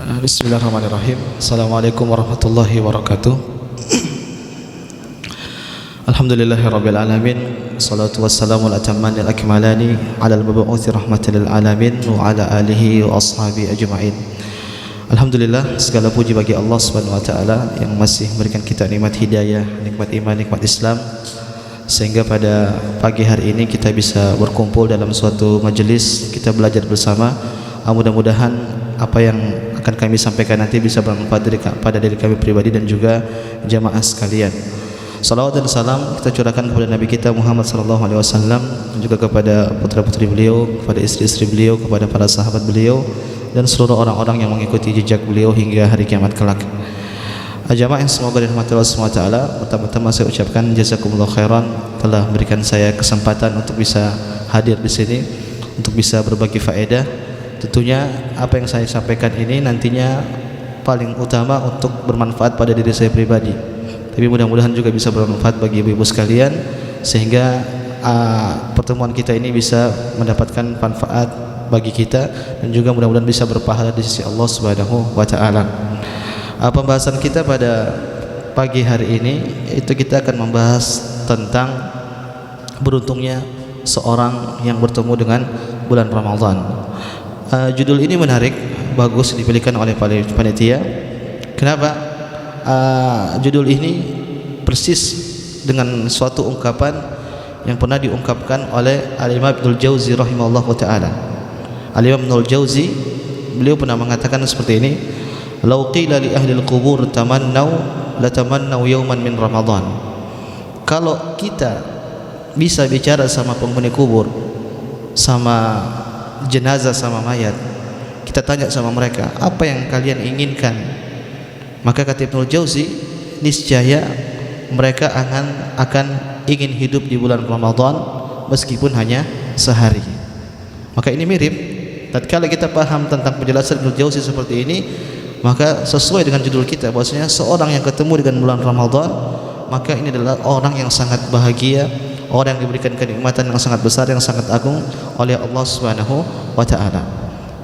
Bismillahirrahmanirrahim. Assalamualaikum warahmatullahi wabarakatuh. Alhamdulillahirabbil alamin. Salatu wassalamu al-atamman al-akmalani ala al-mab'uts rahmatan lil alamin wa ala alihi wa ashabi ajma'in. Alhamdulillah, segala puji bagi Allah Subhanahu wa taala yang masih memberikan kita nikmat hidayah, nikmat iman, nikmat Islam, sehingga pada pagi hari ini kita bisa berkumpul dalam suatu majelis, kita belajar bersama. Mudah-mudahan apa yang akan kami sampaikan nanti bisa bermanfaat pada diri kami pribadi dan juga jamaah sekalian. Salawat dan salam kita curahkan kepada Nabi kita Muhammad sallallahu alaihi wasallam, juga kepada putra-putri beliau, kepada istri-istri beliau, kepada para sahabat beliau dan seluruh orang-orang yang mengikuti jejak beliau hingga hari kiamat kelak. Jamaah yang semoga dirahmati Allah Subhanahu wa taala, pertama-tama saya ucapkan jazakumullah khairan telah memberikan saya kesempatan untuk bisa hadir di sini untuk bisa berbagi faedah. Tentunya apa yang saya sampaikan ini nantinya paling utama untuk bermanfaat pada diri saya pribadi, tapi mudah-mudahan juga bisa bermanfaat bagi ibu-ibu sekalian, sehingga pertemuan kita ini bisa mendapatkan manfaat bagi kita dan juga mudah-mudahan bisa berpahala di sisi Allah Subhanahu wa taala. Pembahasan kita pada pagi hari ini itu kita akan membahas tentang beruntungnya seorang yang bertemu dengan bulan Ramadan. Judul ini menarik, bagus dipilihkan oleh panitia. Kenapa? Judul ini persis dengan suatu ungkapan yang pernah diungkapkan oleh Al-Imam Ibnul Jauzi rahimahullahu taala. Al-Imam Ibnul Jauzi beliau pernah mengatakan seperti ini, "Lau qila li ahli al-qubur tamannau latamannau yawman min Ramadan." Kalau kita bisa bicara sama penghuni kubur, sama jenazah, sama mayat, kita tanya sama mereka, apa yang kalian inginkan? Maka kata Ibnul Jauzi, niscaya mereka akan ingin hidup di bulan Ramadan meskipun hanya sehari. Maka ini mirip, tatkala kita paham tentang penjelasan Ibnul Jauzi seperti ini, maka sesuai dengan judul kita, bahwasanya seorang yang ketemu dengan bulan Ramadan, maka ini adalah orang yang sangat bahagia, orang yang diberikan kenikmatan yang sangat besar, yang sangat agung oleh Allah Subhanahu wa taala.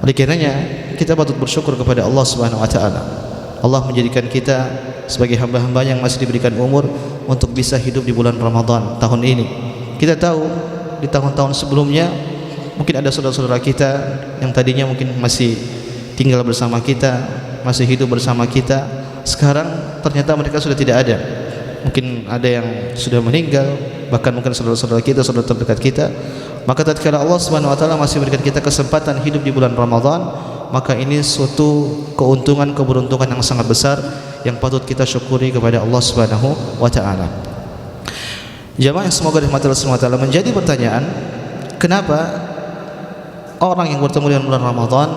Oleh karenanya kita patut bersyukur kepada Allah Subhanahu wa taala. Allah menjadikan kita sebagai hamba-hamba yang masih diberikan umur untuk bisa hidup di bulan Ramadan tahun ini. Kita tahu di tahun-tahun sebelumnya mungkin ada saudara-saudara kita yang tadinya mungkin masih tinggal bersama kita, masih hidup bersama kita, sekarang ternyata mereka sudah tidak ada. Mungkin ada yang sudah meninggal, bahkan mungkin saudara-saudara kita, saudara terdekat kita. Maka tatkala Allah Subhanahu wa taala masih memberikan kita kesempatan hidup di bulan Ramadan, maka ini suatu keuntungan, keberuntungan yang sangat besar yang patut kita syukuri kepada Allah Subhanahu wa taala. Jamaah yang semoga dirahmati Allah Subhanahu wa taala, menjadi pertanyaan, kenapa orang yang bertemu dengan bulan Ramadan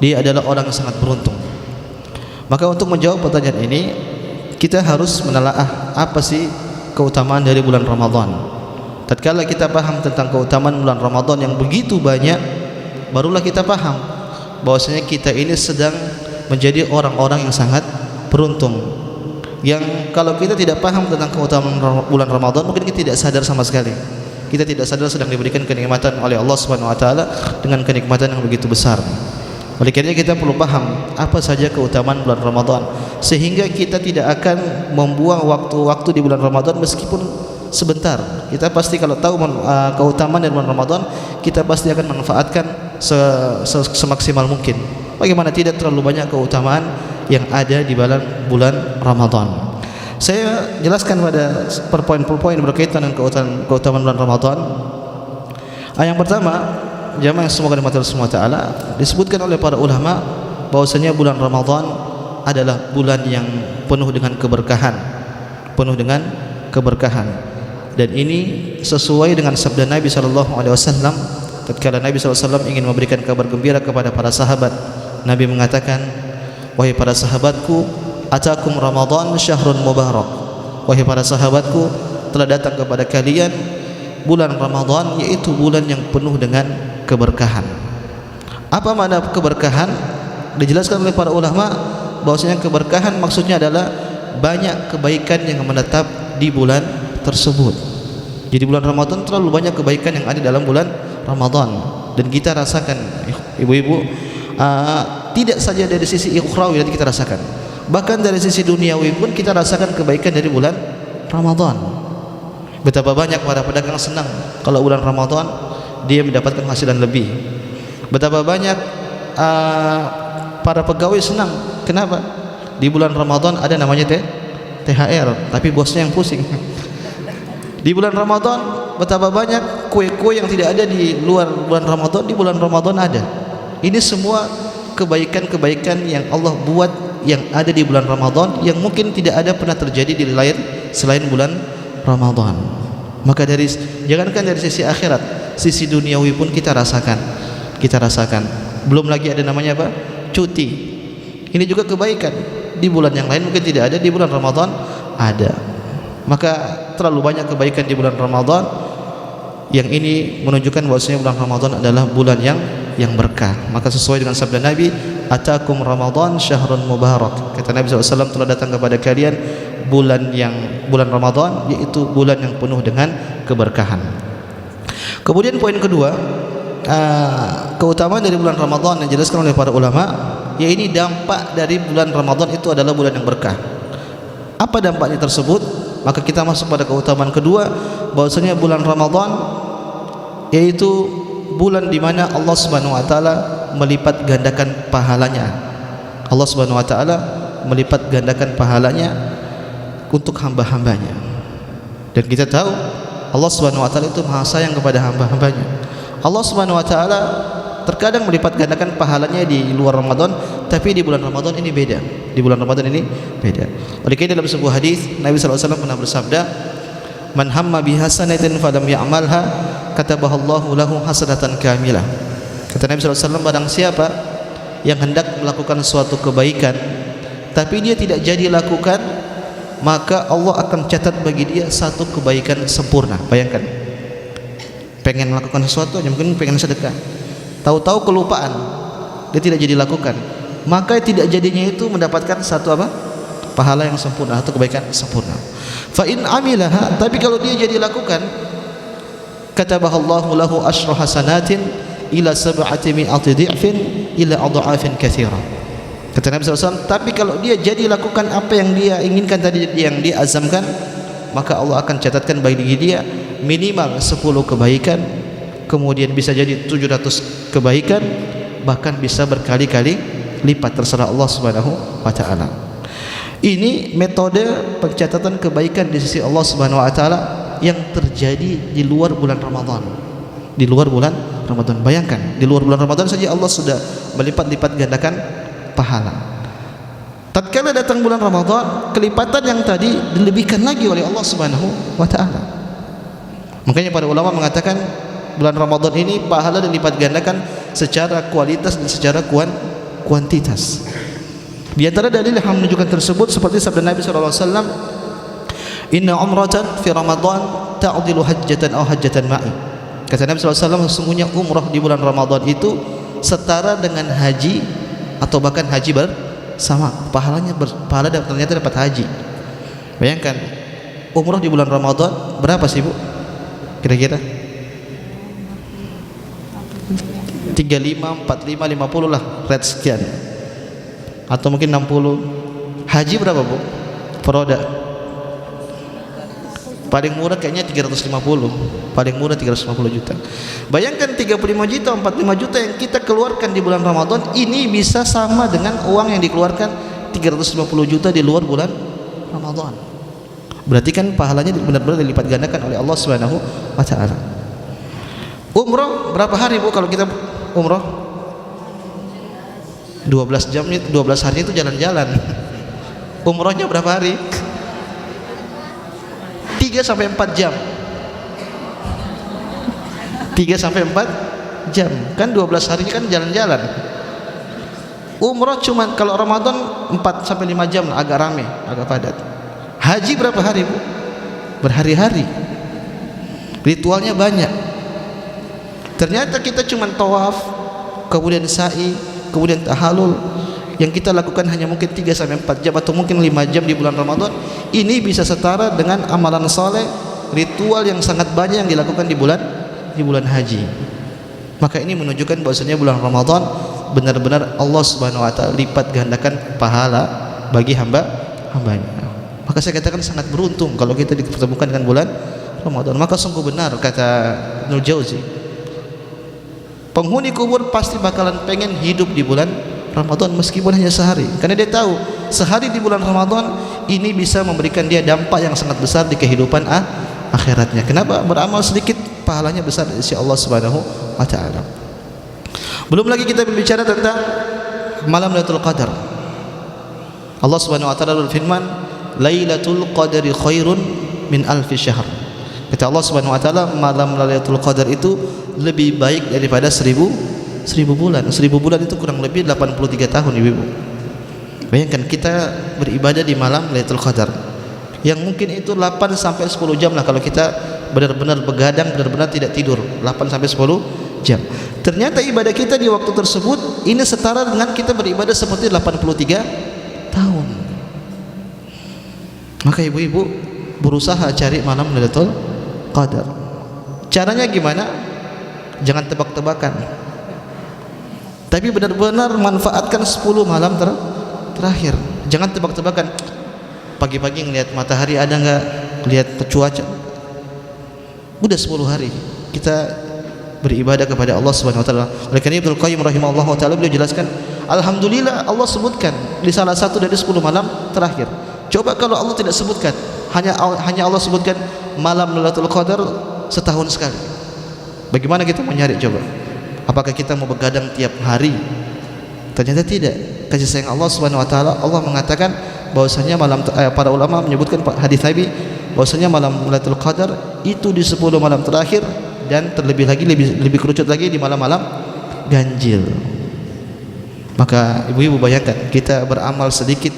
dia adalah orang yang sangat beruntung? Maka untuk menjawab pertanyaan ini, kita harus menelaah apa sih keutamaan dari bulan Ramadan. Tatkala kita paham tentang keutamaan bulan Ramadan yang begitu banyak, barulah kita paham bahwasanya kita ini sedang menjadi orang-orang yang sangat beruntung. Yang kalau kita tidak paham tentang keutamaan bulan Ramadan, mungkin kita tidak sadar sama sekali. Kita tidak sadar sedang diberikan kenikmatan oleh Allah Subhanahu wa taala dengan kenikmatan yang begitu besar. Oleh karena kita perlu paham apa saja keutamaan bulan Ramadan, sehingga kita tidak akan membuang waktu-waktu di bulan Ramadan meskipun sebentar. Kita pasti kalau tahu keutamaan dari bulan Ramadan, kita pasti akan manfaatkan semaksimal mungkin. Bagaimana tidak terlalu banyak keutamaan yang ada di bulan Ramadan. Saya jelaskan pada per poin berkaitan dengan keutamaan bulan Ramadan. Yang pertama, jamaah yang semoga dirahmati Allah Subhanahu wa taala, disebutkan oleh para ulama bahwasanya bulan Ramadan adalah bulan yang penuh dengan keberkahan, dan ini sesuai dengan sabda Nabi sallallahu alaihi wasallam. Tatkala Nabi sallallahu alaihi wasallam ingin memberikan kabar gembira kepada para sahabat, Nabi mengatakan, wahai para sahabatku, atakum Ramadan syahrun mubarak. Wahai para sahabatku, telah datang kepada kalian bulan Ramadan, yaitu bulan yang penuh dengan keberkahan. Apa makna keberkahan? Dijelaskan oleh para ulama bahwasanya keberkahan maksudnya adalah banyak kebaikan yang menetap di bulan tersebut. Jadi bulan Ramadan terlalu banyak kebaikan yang ada dalam bulan Ramadan, dan kita rasakan ibu-ibu tidak saja dari sisi ukhrawi nanti kita rasakan, bahkan dari sisi duniawi pun kita rasakan kebaikan dari bulan Ramadan. Betapa banyak para pedagang senang kalau bulan Ramadan dia mendapatkan hasilan lebih. Betapa banyak para pegawai senang. Kenapa? Di bulan Ramadan ada namanya THR, tapi bosnya yang pusing. Di bulan Ramadan betapa banyak kue-kue yang tidak ada di luar bulan Ramadan, di bulan Ramadan ada. Ini semua kebaikan-kebaikan yang Allah buat yang ada di bulan Ramadan, yang mungkin tidak ada pernah terjadi di lain selain bulan Ramadan. Maka jangankan dari sisi akhirat, sisi duniawi pun kita rasakan. Belum lagi ada namanya apa? Cuti. Ini juga kebaikan. Di bulan yang lain mungkin tidak ada, di bulan Ramadan ada. Maka terlalu banyak kebaikan di bulan Ramadan, yang ini menunjukkan bahwasanya bulan Ramadan adalah bulan yang berkah. Maka sesuai dengan sabda Nabi, atakum Ramadan syahrun mubarak. Kata Nabi SAW, telah datang kepada kalian bulan Ramadan, yaitu bulan yang penuh dengan keberkahan. Kemudian poin kedua, keutamaan dari bulan Ramadan yang dijelaskan oleh para ulama, ya ini dampak dari bulan Ramadan itu adalah bulan yang berkah. Apa dampaknya tersebut? Maka kita masuk pada keutamaan kedua, bahwasanya bulan Ramadan yaitu bulan di mana Allah Subhanahu wa taala melipat gandakan pahalanya. Allah Subhanahu wa taala melipat gandakan pahalanya untuk hamba-hambanya. Dan kita tahu Allah Subhanahu wa taala itu Maha sayang kepada hamba-hambanya. Allah Subhanahu wa taala terkadang melipat gandakan pahalanya di luar Ramadan, tapi di bulan Ramadan ini beda. Di bulan Ramadan ini beda. Oleh karena dalam sebuah hadis Nabi sallallahu alaihi wasallam pernah bersabda, "Man hamma bihasanatin falam ya'malha, katabahallahu lahu hasanatan kamilah." Kata Nabi sallallahu alaihi wasallam, barang siapa yang hendak melakukan suatu kebaikan tapi dia tidak jadi lakukan, maka Allah akan catat bagi dia satu kebaikan sempurna. Bayangkan, pengen melakukan sesuatu, mungkin pengen sedekah, tahu-tahu kelupaan, dia tidak jadi lakukan, maka tidak jadinya itu mendapatkan satu apa? Pahala yang sempurna atau kebaikan sempurna. Fa in amilaha, tapi kalau dia jadi lakukan, katabahallahu lahu asyra hasanatin ila sab'ati mi'ati dhi'fin ila adha'afin katsira. Kata Nabi SAW, tapi kalau dia jadi lakukan apa yang dia inginkan tadi, yang dia azamkan, maka Allah akan catatkan bagi dia minimal 10 kebaikan, kemudian bisa jadi 700 kebaikan, bahkan bisa berkali-kali lipat, terserah Allah Subhanahu wa taala. Ini metode pencatatan kebaikan di sisi Allah Subhanahu wa taala yang terjadi di luar bulan Ramadan. Di luar bulan Ramadan, bayangkan, di luar bulan Ramadan saja Allah sudah melipat-lipat gandakan pahala. Tatkala datang bulan Ramadan, kelipatan yang tadi dilebihkan lagi oleh Allah Subhanahu wa taala. Makanya para ulama mengatakan bulan Ramadan ini pahala dilipat gandakan secara kualitas dan secara kuantitas. Di antara dalil yang menunjukkan tersebut seperti sabda Nabi sallallahu alaihi wasallam, "Inna umratan fi Ramadan ta'dilu hajjatan aw hajjatan ma'i." Kata Nabi sallallahu alaihi wasallam, sesungguhnya umrah di bulan Ramadan itu setara dengan haji atau bahkan haji bersama. Pahalanya pahala ternyata dapat haji. Bayangkan, umrah di bulan Ramadan berapa sih, Bu? Kira-kira 35, 45, 50 lah, rate sekian. Atau mungkin 60. Haji berapa, Bu? Peroda. Paling murah kayaknya 350. Paling murah 350 juta. Bayangkan 35 juta, 45 juta yang kita keluarkan di bulan Ramadan, ini bisa sama dengan uang yang dikeluarkan 350 juta di luar bulan Ramadan. Berarti kan pahalanya benar-benar dilipat gandakan oleh Allah Subhanahu wa taala. Umrah berapa hari, Bu, kalau kita umrah? 12 jam, 12 hari itu jalan-jalan. Umrahnya berapa hari? 3 sampai 4 jam. 3 sampai 4 jam. Kan 12 harinya kan jalan-jalan. Umrah cuma kalau Ramadan 4 sampai 5 jam lah, agak rame, agak padat. Haji berapa hari, Bu? Berhari-hari. Ritualnya banyak. Ternyata kita cuma tawaf, kemudian sa'i, kemudian tahalul, yang kita lakukan hanya mungkin 3 sampai 4 jam atau mungkin 5 jam di bulan Ramadan. Ini bisa setara dengan amalan soleh, ritual yang sangat banyak yang dilakukan di bulan haji. Maka ini menunjukkan bahwasanya bulan Ramadan benar-benar Allah Subhanahu wa taala lipat gandakan pahala bagi hambanya. Maka saya katakan sangat beruntung kalau kita dipertemukan dengan bulan Ramadan. Maka sungguh benar kata Ibnu Jauzi, penghuni kubur pasti bakalan pengen hidup di bulan Ramadan meskipun hanya sehari, karena dia tahu sehari di bulan Ramadan ini bisa memberikan dia dampak yang sangat besar di kehidupan akhiratnya. Kenapa? Beramal sedikit pahalanya besar di sisi Allah Subhanahu wa taala. Belum lagi kita berbicara tentang malam Lailatul Qadar. Allah Subhanahu wa taala berfirman, "Lailatul Qadri khairun min alfi syahr." Kata Allah Subhanahu wa taala, malam Lailatul Qadar itu lebih baik daripada 1000 bulan. 1000 bulan itu kurang lebih 83 tahun, Ibu. Bayangkan kita beribadah di malam Lailatul Qadar yang mungkin itu 8 sampai 10 jam lah kalau kita benar-benar begadang, benar-benar tidak tidur, 8 sampai 10 jam. Ternyata ibadah kita di waktu tersebut ini setara dengan kita beribadah seperti 83 tahun. Maka ibu-ibu berusaha cari malam Lailatul Qadar. Caranya gimana? Jangan tebak-tebakan, tapi benar-benar manfaatkan 10 malam terakhir. Jangan tebak-tebakan, pagi-pagi ngelihat matahari ada nggak, lihat cuaca. Udah 10 hari kita beribadah kepada Allah Subhanahu wa taala. Oleh karena Ibnu Qayyim rahimahullahu taala beliau jelaskan, alhamdulillah Allah sebutkan di salah satu dari 10 malam terakhir. Coba kalau Allah tidak sebutkan, hanya Allah sebutkan malam Lailatul Qadar setahun sekali. Bagaimana kita mau nyari coba? Apakah kita mau begadang tiap hari? Ternyata tidak. Kasih sayang Allah Subhanahu wa taala, Allah mengatakan bahwasanya para ulama menyebutkan hadis Nabi bahwasanya malam Lailatul Qadar itu di 10 malam terakhir, dan terlebih lagi lebih kerucut lagi di malam-malam ganjil. Maka ibu-ibu bayangkan kita beramal sedikit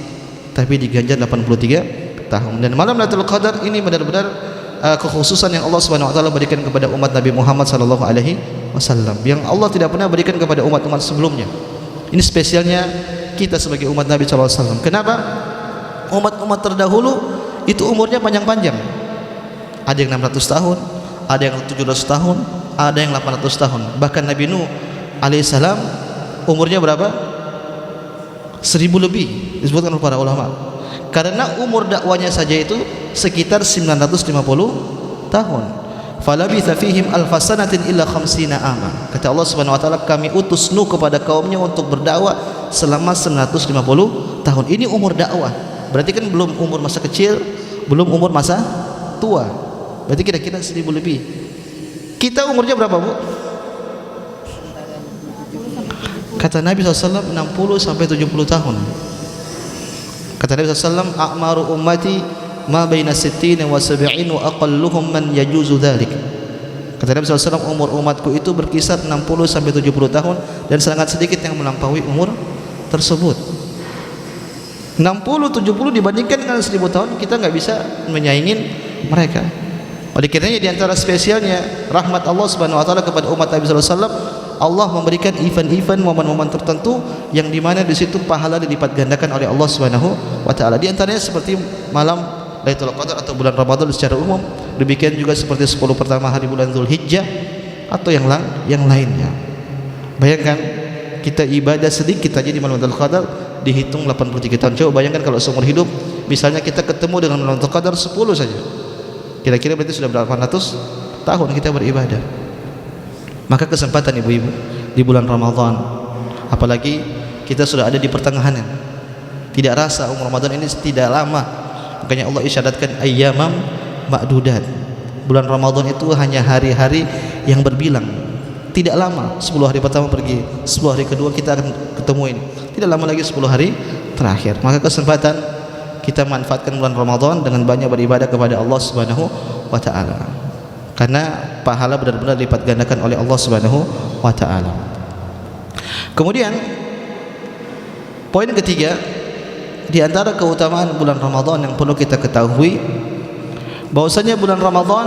tapi diganjar 83 tahun. Dan malam Lailatul Qadar ini benar-benar kekhususan yang Allah Subhanahu wa taala berikan kepada umat Nabi Muhammad sallallahu alaihi wasallam yang Allah tidak pernah berikan kepada umat-umat sebelumnya. Ini spesialnya kita sebagai umat Nabi sallallahu alaihi wasallam. Kenapa? Umat-umat terdahulu itu umurnya panjang-panjang. Ada yang 600 tahun, ada yang 700 tahun, ada yang 800 tahun. Bahkan Nabi Nuh alaihissalam umurnya berapa? 1000 lebih disebutkan oleh para ulama. Karena umur dakwanya saja itu sekitar 950 tahun. Falabitha fihim alfasanatin illa khamsina ama. Kata Allah Subhanahu wa taala, kami utus Nuh kepada kaumnya untuk berdakwah selama 950 tahun. Ini umur dakwah. Berarti kan belum umur masa kecil, belum umur masa tua. Berarti kira-kira 1000 lebih. Kita umurnya berapa, Bu? Kata Nabi SAW 60 sampai 70 tahun. Kata Nabi SAW, a'maru ummati ma baina 60 wa 70 wa aqalluhum man yajuzu dhalik. Kata Nabi SAW, umur umatku itu berkisar 60 sampai 70 tahun dan sangat sedikit yang melampaui umur tersebut. 60-70 dibandingkan dengan 1000 tahun, kita nggak bisa menyaingin mereka. Oleh karenanya di antara spesialnya rahmat Allah Subhanahu wa taala kepada umat Nabi sallallahu alaihi wasallam, Allah memberikan event-event momen-momen tertentu yang dimana di situ pahala dilipat gandakan oleh Allah Subhanahu wa taala. Di antaranya seperti malam Lailatul Qadar atau bulan Ramadan secara umum, demikian juga seperti 10 pertama hari bulan Zulhijjah atau yang lainnya. Bayangkan kita ibadah sedikit aja di malam Lailatul Qadar dihitung 83 tahun. Coba bayangkan kalau seumur hidup misalnya kita ketemu dengan malam Lailatul Qadar 10 saja. Kira-kira berarti sudah berapa ratus tahun kita beribadah. Maka kesempatan ibu-ibu di bulan Ramadan, apalagi kita sudah ada di pertengahan, tidak rasa umur Ramadan ini tidak lama. Makanya Allah isyaratkan ayyamam ma'dudat. Bulan Ramadan itu hanya hari-hari yang berbilang, tidak lama. 10 hari pertama pergi, 10 hari kedua kita akan ketemu ini, tidak lama lagi 10 hari terakhir. Maka kesempatan kita manfaatkan bulan Ramadan dengan banyak beribadah kepada Allah Subhanahu wa taala. Karena pahala benar-benar lipat gandakan oleh Allah Subhanahu wa taala. Kemudian poin ketiga, di antara keutamaan bulan Ramadan yang perlu kita ketahui bahwasanya bulan Ramadan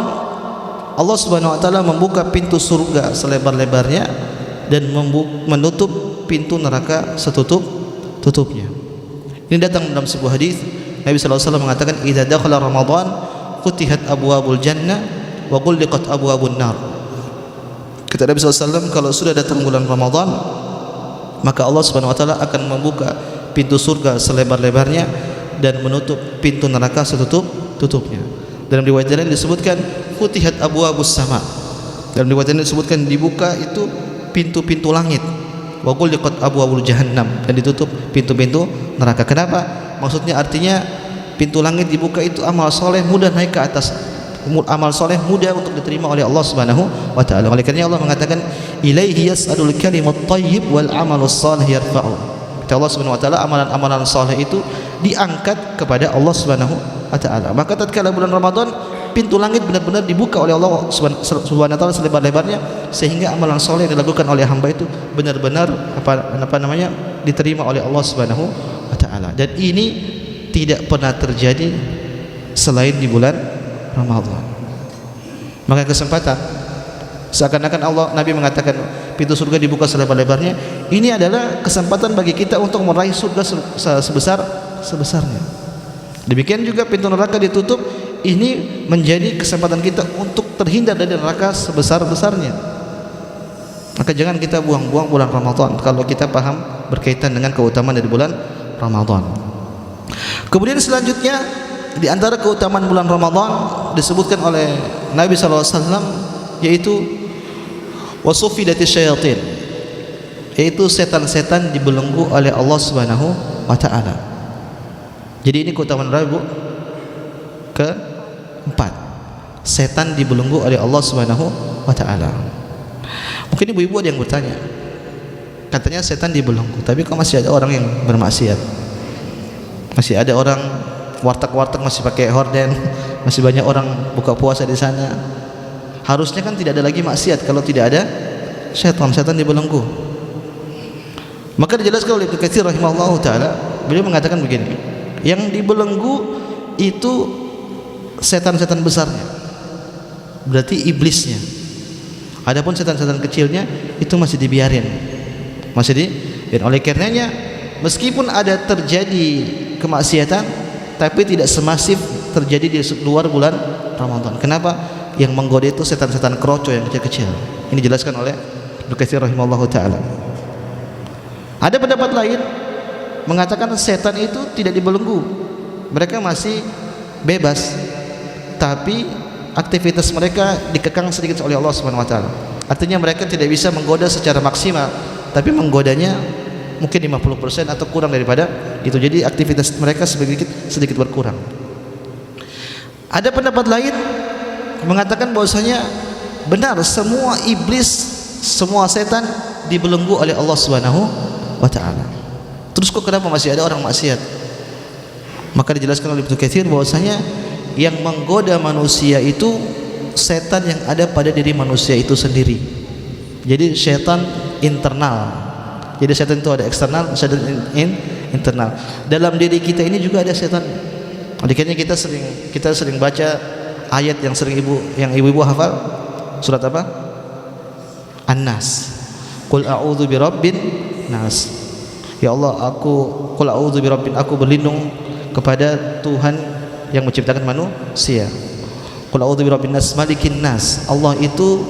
Allah Subhanahu wa taala membuka pintu surga selebar-lebarnya dan menutup pintu neraka setutupnya. Ini datang dalam sebuah hadis Nabi sallallahu alaihi wasallam mengatakan, "Idza dakhala Ramadan futihat abwabul jannah wa ghulliqat abwabun nar." Kata Nabi SAW, kalau sudah datang bulan Ramadan, maka Allah Subhanahu wa taala akan membuka pintu surga selebar-lebarnya dan menutup pintu neraka setutup-tutupnya. Dalam riwayat lain disebutkan futihat abwabus sama. Dalam riwayat lain disebutkan dibuka itu pintu-pintu langit. Wa ghulqat abwabul jahannam, dan ditutup pintu-pintu neraka. Kenapa? Maksudnya artinya pintu langit dibuka itu amal soleh mudah naik ke atas. Amal soleh mudah untuk diterima oleh Allah Subhanahu wa taala. Oleh karena Allah mengatakan ilaihi yas'alul kalimut thayyib wal amalus salih yarfa'u. Kata Allah Subhanahu wa taala, amalan-amalan saleh itu diangkat kepada Allah Subhanahu wa taala. Maka tatkala bulan Ramadan, pintu langit benar-benar dibuka oleh Allah Subhanahu wa taala selebar-lebarnya, sehingga amalan saleh yang dilakukan oleh hamba itu benar-benar diterima oleh Allah Subhanahu wa taala. Dan ini tidak pernah terjadi selain di bulan Ramadan. Maka kesempatan seakan-akan Nabi mengatakan pintu surga dibuka selebar-lebarnya, ini adalah kesempatan bagi kita untuk meraih surga sebesar-besarnya. Demikian juga pintu neraka ditutup, ini menjadi kesempatan kita untuk terhindar dari neraka sebesar-besarnya. Maka jangan kita buang-buang bulan Ramadan kalau kita paham berkaitan dengan keutamaan dari bulan Ramadan. Kemudian selanjutnya, di antara keutamaan bulan Ramadan disebutkan oleh Nabi SAW, yaitu wasufidatis syayatin, yaitu setan-setan dibelenggu oleh Allah Subhanahu wa taala. Jadi ini keutamaan Rabu keempat, setan dibelenggu oleh Allah Subhanahu wa taala. Mungkin ibu-ibu ada yang bertanya, katanya setan dibelenggu, tapi kok masih ada orang yang bermaksiat, masih ada orang warteg-warteg masih pakai horden, masih banyak orang buka puasa di sana. Harusnya kan tidak ada lagi maksiat kalau tidak ada setan dibelenggu. Maka dijelaskan oleh Ibnu Katsir rahimahullahu taala, beliau mengatakan begini, yang dibelenggu itu setan-setan besarnya, berarti iblisnya. Adapun setan-setan kecilnya itu masih dibiarin. Oleh karenanya meskipun ada terjadi kemaksiatan, tapi tidak semasif terjadi di luar bulan Ramadan. Kenapa? Yang menggoda itu setan-setan keroco yang kecil-kecil. Ini dijelaskan oleh Ibnu Katsir rahimahullahu taala. Ada pendapat lain mengatakan setan itu tidak dibelenggu, mereka masih bebas, tapi aktivitas mereka dikekang sedikit oleh Allah Subhanahu wa taala. Artinya mereka tidak bisa menggoda secara maksimal, tapi menggodanya mungkin 50% atau kurang daripada itu. Jadi aktivitas mereka sedikit berkurang. Ada pendapat lain mengatakan bahwasanya benar semua iblis, semua setan dibelenggu oleh Allah Subhanahu wa taala. Terus kok kenapa masih ada orang maksiat? Maka dijelaskan oleh Ibnu Katsir bahwasanya yang menggoda manusia itu setan yang ada pada diri manusia itu sendiri. Jadi setan internal. Jadi setan itu ada eksternal, setan internal. Dalam diri kita ini juga ada setan. Akhirnya kita sering baca ayat yang ibu-ibu hafal. Surat apa? An-Nas. Qul a'udzu birabbin nas. Ya Allah, qul a'udzu birabbin, aku berlindung kepada Tuhan yang menciptakan manusia. Qul a'udzu birabbin nas, malikin nas. Allah itu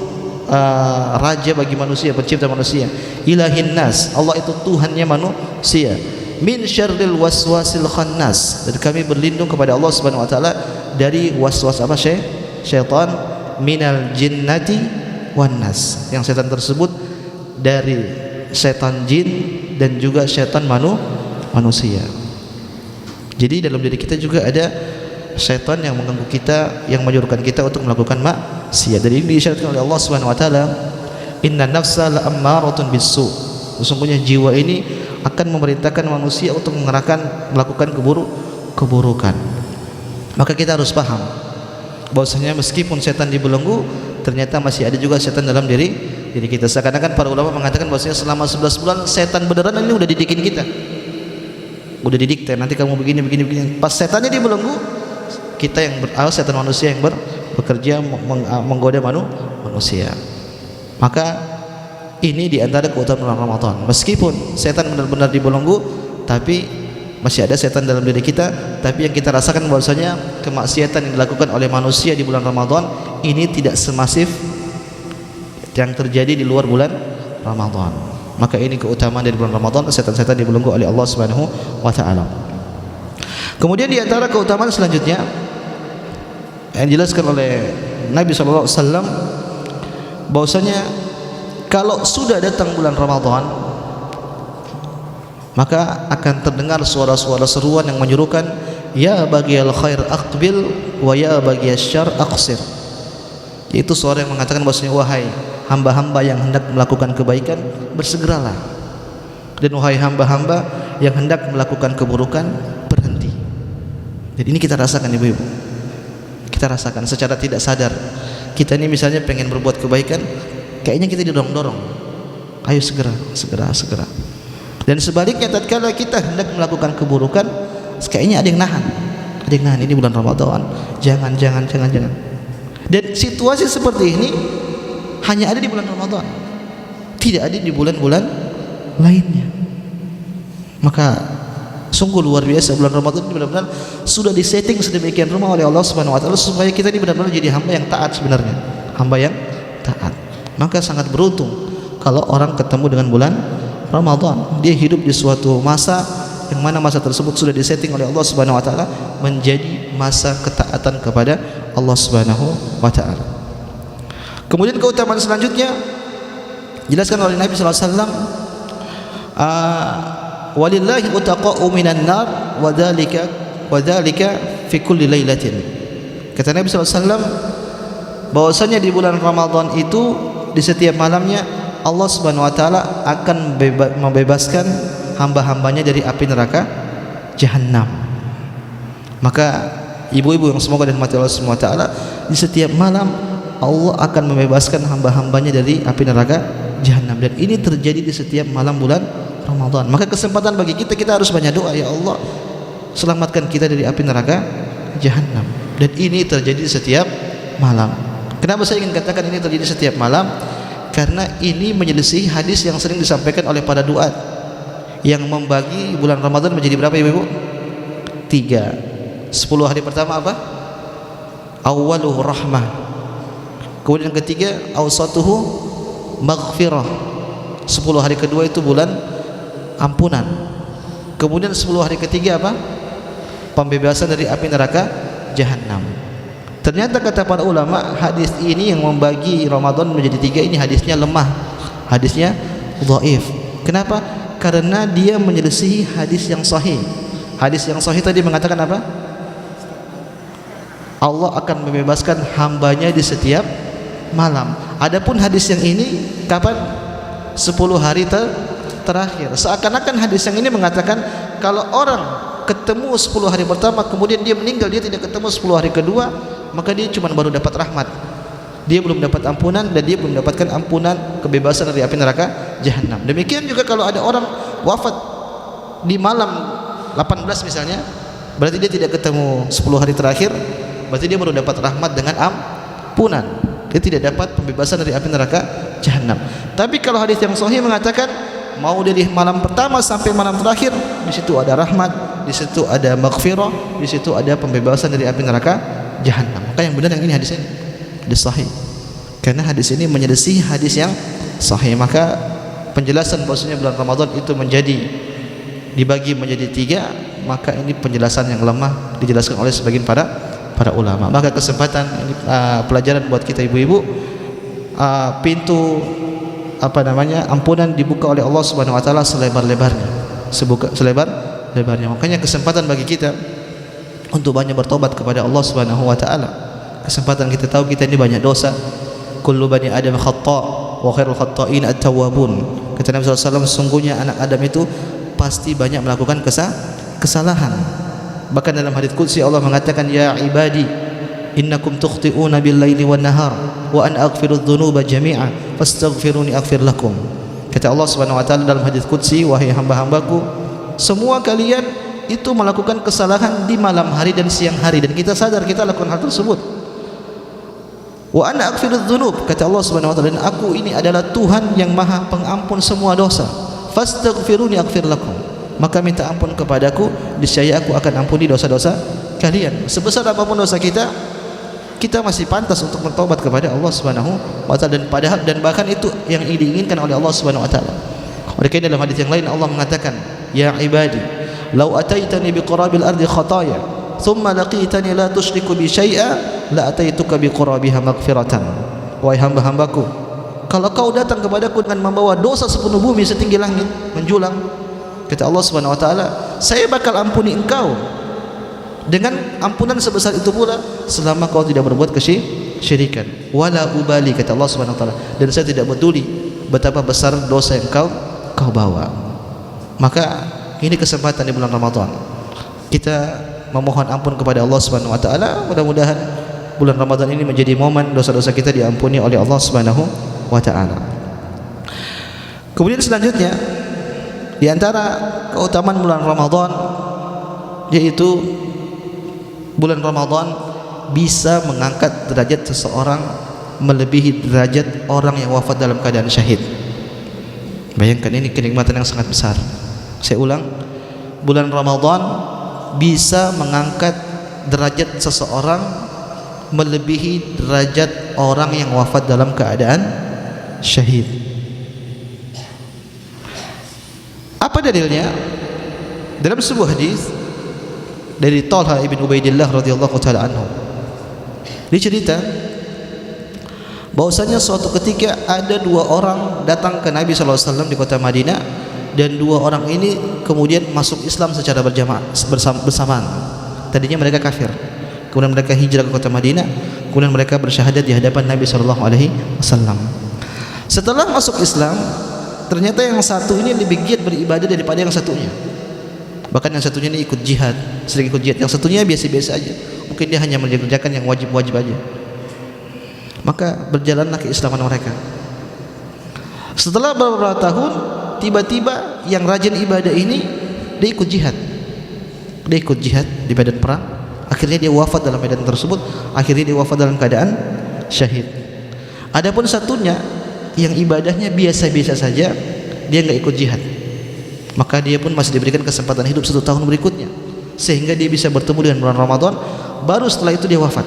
raja bagi manusia, pencipta manusia. Ilahin nas, Allah itu Tuhannya manusia. Min syarril waswasil khannas, dan kami berlindung kepada Allah Subhanahu wa taala dari waswas apa? Syaitan. Minal jinnati wan nas, yang setan tersebut dari setan jin dan juga setan manusia. Jadi dalam diri kita juga ada setan yang mengganggu kita, yang menyuruhkan kita untuk melakukan maksiat. Jadi ini diisyaratkan oleh Allah Subhanahu wa taala, inna nafsa la'ammaratun bisu. Sesungguhnya jiwa ini akan memerintahkan manusia untuk melakukan keburukan. Maka kita harus paham bahwasanya meskipun setan dibelenggu, ternyata masih ada juga setan dalam diri kita. Seakan-akan para ulama mengatakan bahwasanya selama 11 bulan setan beneran ini udah didikin kita. Udah didikte, nanti kamu begini. Pas setannya dibelenggu, kita yang setan manusia yang bekerja menggoda manusia. Maka ini diantara keutamaan bulan Ramadan. Meskipun setan benar-benar dibelenggu, tapi masih ada setan dalam diri kita. Tapi yang kita rasakan bahwasanya kemaksiatan yang dilakukan oleh manusia di bulan Ramadan ini tidak semasif yang terjadi di luar bulan Ramadan. Maka ini keutamaan dari bulan Ramadan, setan-setan dibelenggu oleh Allah Subhanahu wa taala. Kemudian di antara keutamaan selanjutnya yang dijelaskan oleh Nabi sallallahu alaihi wasallam bahwasanya kalau sudah datang bulan Ramadan maka akan terdengar suara-suara seruan yang menyerukan, ya bagiyal khair aqbil wa ya bagiyal syarr aqsir. Yaitu suara yang mengatakan bahwasanya wahai hamba-hamba yang hendak melakukan kebaikan, bersegeralah, dan wahai hamba-hamba yang hendak melakukan keburukan, berhenti. Jadi ini kita rasakan ibu-ibu, kita rasakan secara tidak sadar. Kita ini misalnya pengen berbuat kebaikan, kayaknya kita didorong-dorong, ayo segera, segera, segera. Dan sebaliknya tatkala kita hendak melakukan keburukan, kayaknya ada yang nahan, ini bulan Ramadan, jangan. Dan situasi seperti ini hanya ada di bulan Ramadan, tidak ada di bulan-bulan lainnya. Maka sungguh luar biasa, bulan Ramadan ini benar-benar sudah disetting sedemikian rupa oleh Allah Subhanahu wa taala supaya kita ini benar-benar jadi hamba yang taat sebenarnya, hamba yang taat. Maka sangat beruntung kalau orang ketemu dengan bulan Ramadan, dia hidup di suatu masa yang mana masa tersebut sudah disetting oleh Allah Subhanahu wa taala menjadi masa ketaatan kepada Allah Subhanahu wa taala. Kemudian keutamaan selanjutnya dijelaskan oleh Nabi sallallahu alaihi wasallam, walillahi utaqa'u minan nar wa dzalika fi kulli lailatin. Kata Nabi sallallahu alaihi wasallam bahwasanya di bulan Ramadan itu di setiap malamnya Allah Subhanahu wa taala akan membebaskan hamba-hambanya dari api neraka Jahannam. Maka ibu-ibu yang semoga dirahmati Allah Subhanahu wa taala, di setiap malam Allah akan membebaskan hamba-hambanya dari api neraka Jahannam, dan ini terjadi di setiap malam bulan Ramadan. Maka kesempatan bagi kita harus banyak doa, ya Allah selamatkan kita dari api neraka Jahannam. Dan ini terjadi di setiap malam. Kenapa saya ingin katakan ini terjadi setiap malam? Karena ini menyelisih hadis yang sering disampaikan oleh para duat yang membagi bulan Ramadan menjadi berapa ibu-ibu? 3. 10 hari pertama apa? Awwaluhu rahmah. Kemudian yang ketiga awsatuhu maghfirah. 10 hari kedua itu bulan ampunan. Kemudian 10 hari ketiga apa? Pembebasan dari api neraka Jahannam. Ternyata kata para ulama, hadis ini yang membagi Ramadan menjadi 3 ini hadisnya lemah, hadisnya dhaif. Kenapa? Karena dia menyelisihi hadis yang sahih. Hadis yang sahih tadi mengatakan apa? Allah akan membebaskan hambanya di setiap malam. Adapun hadis yang ini kapan? 10 hari terakhir. Seakan-akan hadis yang ini mengatakan kalau orang ketemu 10 hari pertama kemudian dia meninggal, dia tidak ketemu 10 hari kedua, maka dia cuma baru dapat rahmat, dia belum dapat ampunan, dan dia belum mendapatkan ampunan kebebasan dari api neraka Jahannam. Demikian juga kalau ada orang wafat di malam 18 misalnya, berarti dia tidak ketemu 10 hari terakhir, berarti dia baru dapat rahmat dengan ampunan, dia tidak dapat pembebasan dari api neraka Jahannam. Tapi kalau hadis yang sahih mengatakan mau dari malam pertama sampai malam terakhir, di situ ada rahmat, di situ ada maghfirah, di situ ada pembebasan dari api neraka Jahannam. Maka yang benar yang ini hadis ini, hadis sahih. Karena hadis ini menyelisih hadis yang sahih. Maka penjelasan bahwasanya bulan Ramadan itu dibagi menjadi 3, maka ini penjelasan yang lemah dijelaskan oleh sebagian para ulama. Maka kesempatan ini, pelajaran buat kita ibu-ibu, pintu ampunan dibuka oleh Allah Subhanahu wa taala selebar-lebarnya, selebar-lebarnya. Makanya kesempatan bagi kita untuk banyak bertobat kepada Allah Subhanahu wa taala. Kesempatan kita tahu kita ini banyak dosa. Kullu bani Adam khata' wa khairul khata'in at-tawwabun. Kata Nabi sallallahu alaihi wasallam, sungguhnya anak Adam itu pasti banyak melakukan kesalahan. Bahkan dalam hadits qudsi Allah mengatakan, ya ibadi innakum tukhti'una bil-laili wan-nahar wa an aghfiru dzunuba jami'a fastaghfiruni aghfir lakum. Kata Allah Subhanahu wa taala dalam hadits qudsi, wahai hamba-hambaku, semua kalian itu melakukan kesalahan di malam hari dan siang hari, dan kita sadar kita lakukan hal tersebut. Wa ana aghfiru dzunub, kata Allah Subhanahu wa taala, dan aku ini adalah Tuhan yang Maha Pengampun semua dosa. Fastaghfiruni aghfir lakum, maka minta ampun kepadaku, niscaya aku akan ampuni dosa-dosa kalian. Sebesar apapun dosa kita, kita masih pantas untuk bertobat kepada Allah Subhanahu wa taala, dan bahkan itu yang diinginkan oleh Allah Subhanahu wa taala. Oleh karena dalam hadis yang lain Allah mengatakan, ya ibadi law ataitani biqurabil ardi khataya thumma laqitani la tusyriku bi syai'a la ataituka biqurabiha maghfiratan. Wahai hamba-hambaku, kalau kau datang kepadaku dengan membawa dosa sepenuh bumi setinggi langit menjulang, kata Allah Subhanahu wa taala, saya bakal ampuni engkau dengan ampunan sebesar itu pula selama kau tidak berbuat kesyirikan. Wala ubali, kata Allah Subhanahu wa taala, dan saya tidak peduli betapa besar dosa yang kau bawa. Maka ini kesempatan di bulan Ramadan kita memohon ampun kepada Allah Subhanahu wa taala. Mudah-mudahan bulan Ramadan ini menjadi momen dosa-dosa kita diampuni oleh Allah Subhanahu wa taala. Kemudian selanjutnya di antara keutamaan bulan Ramadan yaitu bulan Ramadan bisa mengangkat derajat seseorang melebihi derajat orang yang wafat dalam keadaan syahid. Bayangkan, ini kenikmatan yang sangat besar. Saya ulang, bulan Ramadan bisa mengangkat derajat seseorang melebihi derajat orang yang wafat dalam keadaan syahid. Apa dalilnya? Dalam sebuah hadis dari Talha ibn Ubaidillah radhiyallahu taala anhu, dicerita bahwasanya suatu ketika ada dua orang datang ke Nabi sallallahu alaihi wasallam di kota Madinah, dan dua orang ini kemudian masuk Islam secara berjamaah bersamaan. Tadinya mereka kafir, kemudian mereka hijrah ke kota Madinah, kemudian mereka bersyahadat di hadapan Nabi sallallahu alaihi wasallam. Setelah masuk Islam, ternyata yang satu ini lebih giat beribadah daripada yang satunya. Bahkan yang satunya ini ikut jihad, sering ikut jihad. Yang satunya biasa-biasa aja, mungkin dia hanya mengerjakan yang wajib-wajib aja. Maka berjalanlah keislaman mereka. Setelah beberapa tahun, tiba-tiba yang rajin ibadah ini dia ikut jihad. Dia ikut jihad di medan perang. Akhirnya dia wafat dalam medan tersebut. Akhirnya dia wafat dalam keadaan syahid. Adapun satunya yang ibadahnya biasa-biasa saja, dia enggak ikut jihad, maka dia pun masih diberikan kesempatan hidup 1 tahun berikutnya, sehingga dia bisa bertemu dengan bulan Ramadan. Baru setelah itu dia wafat.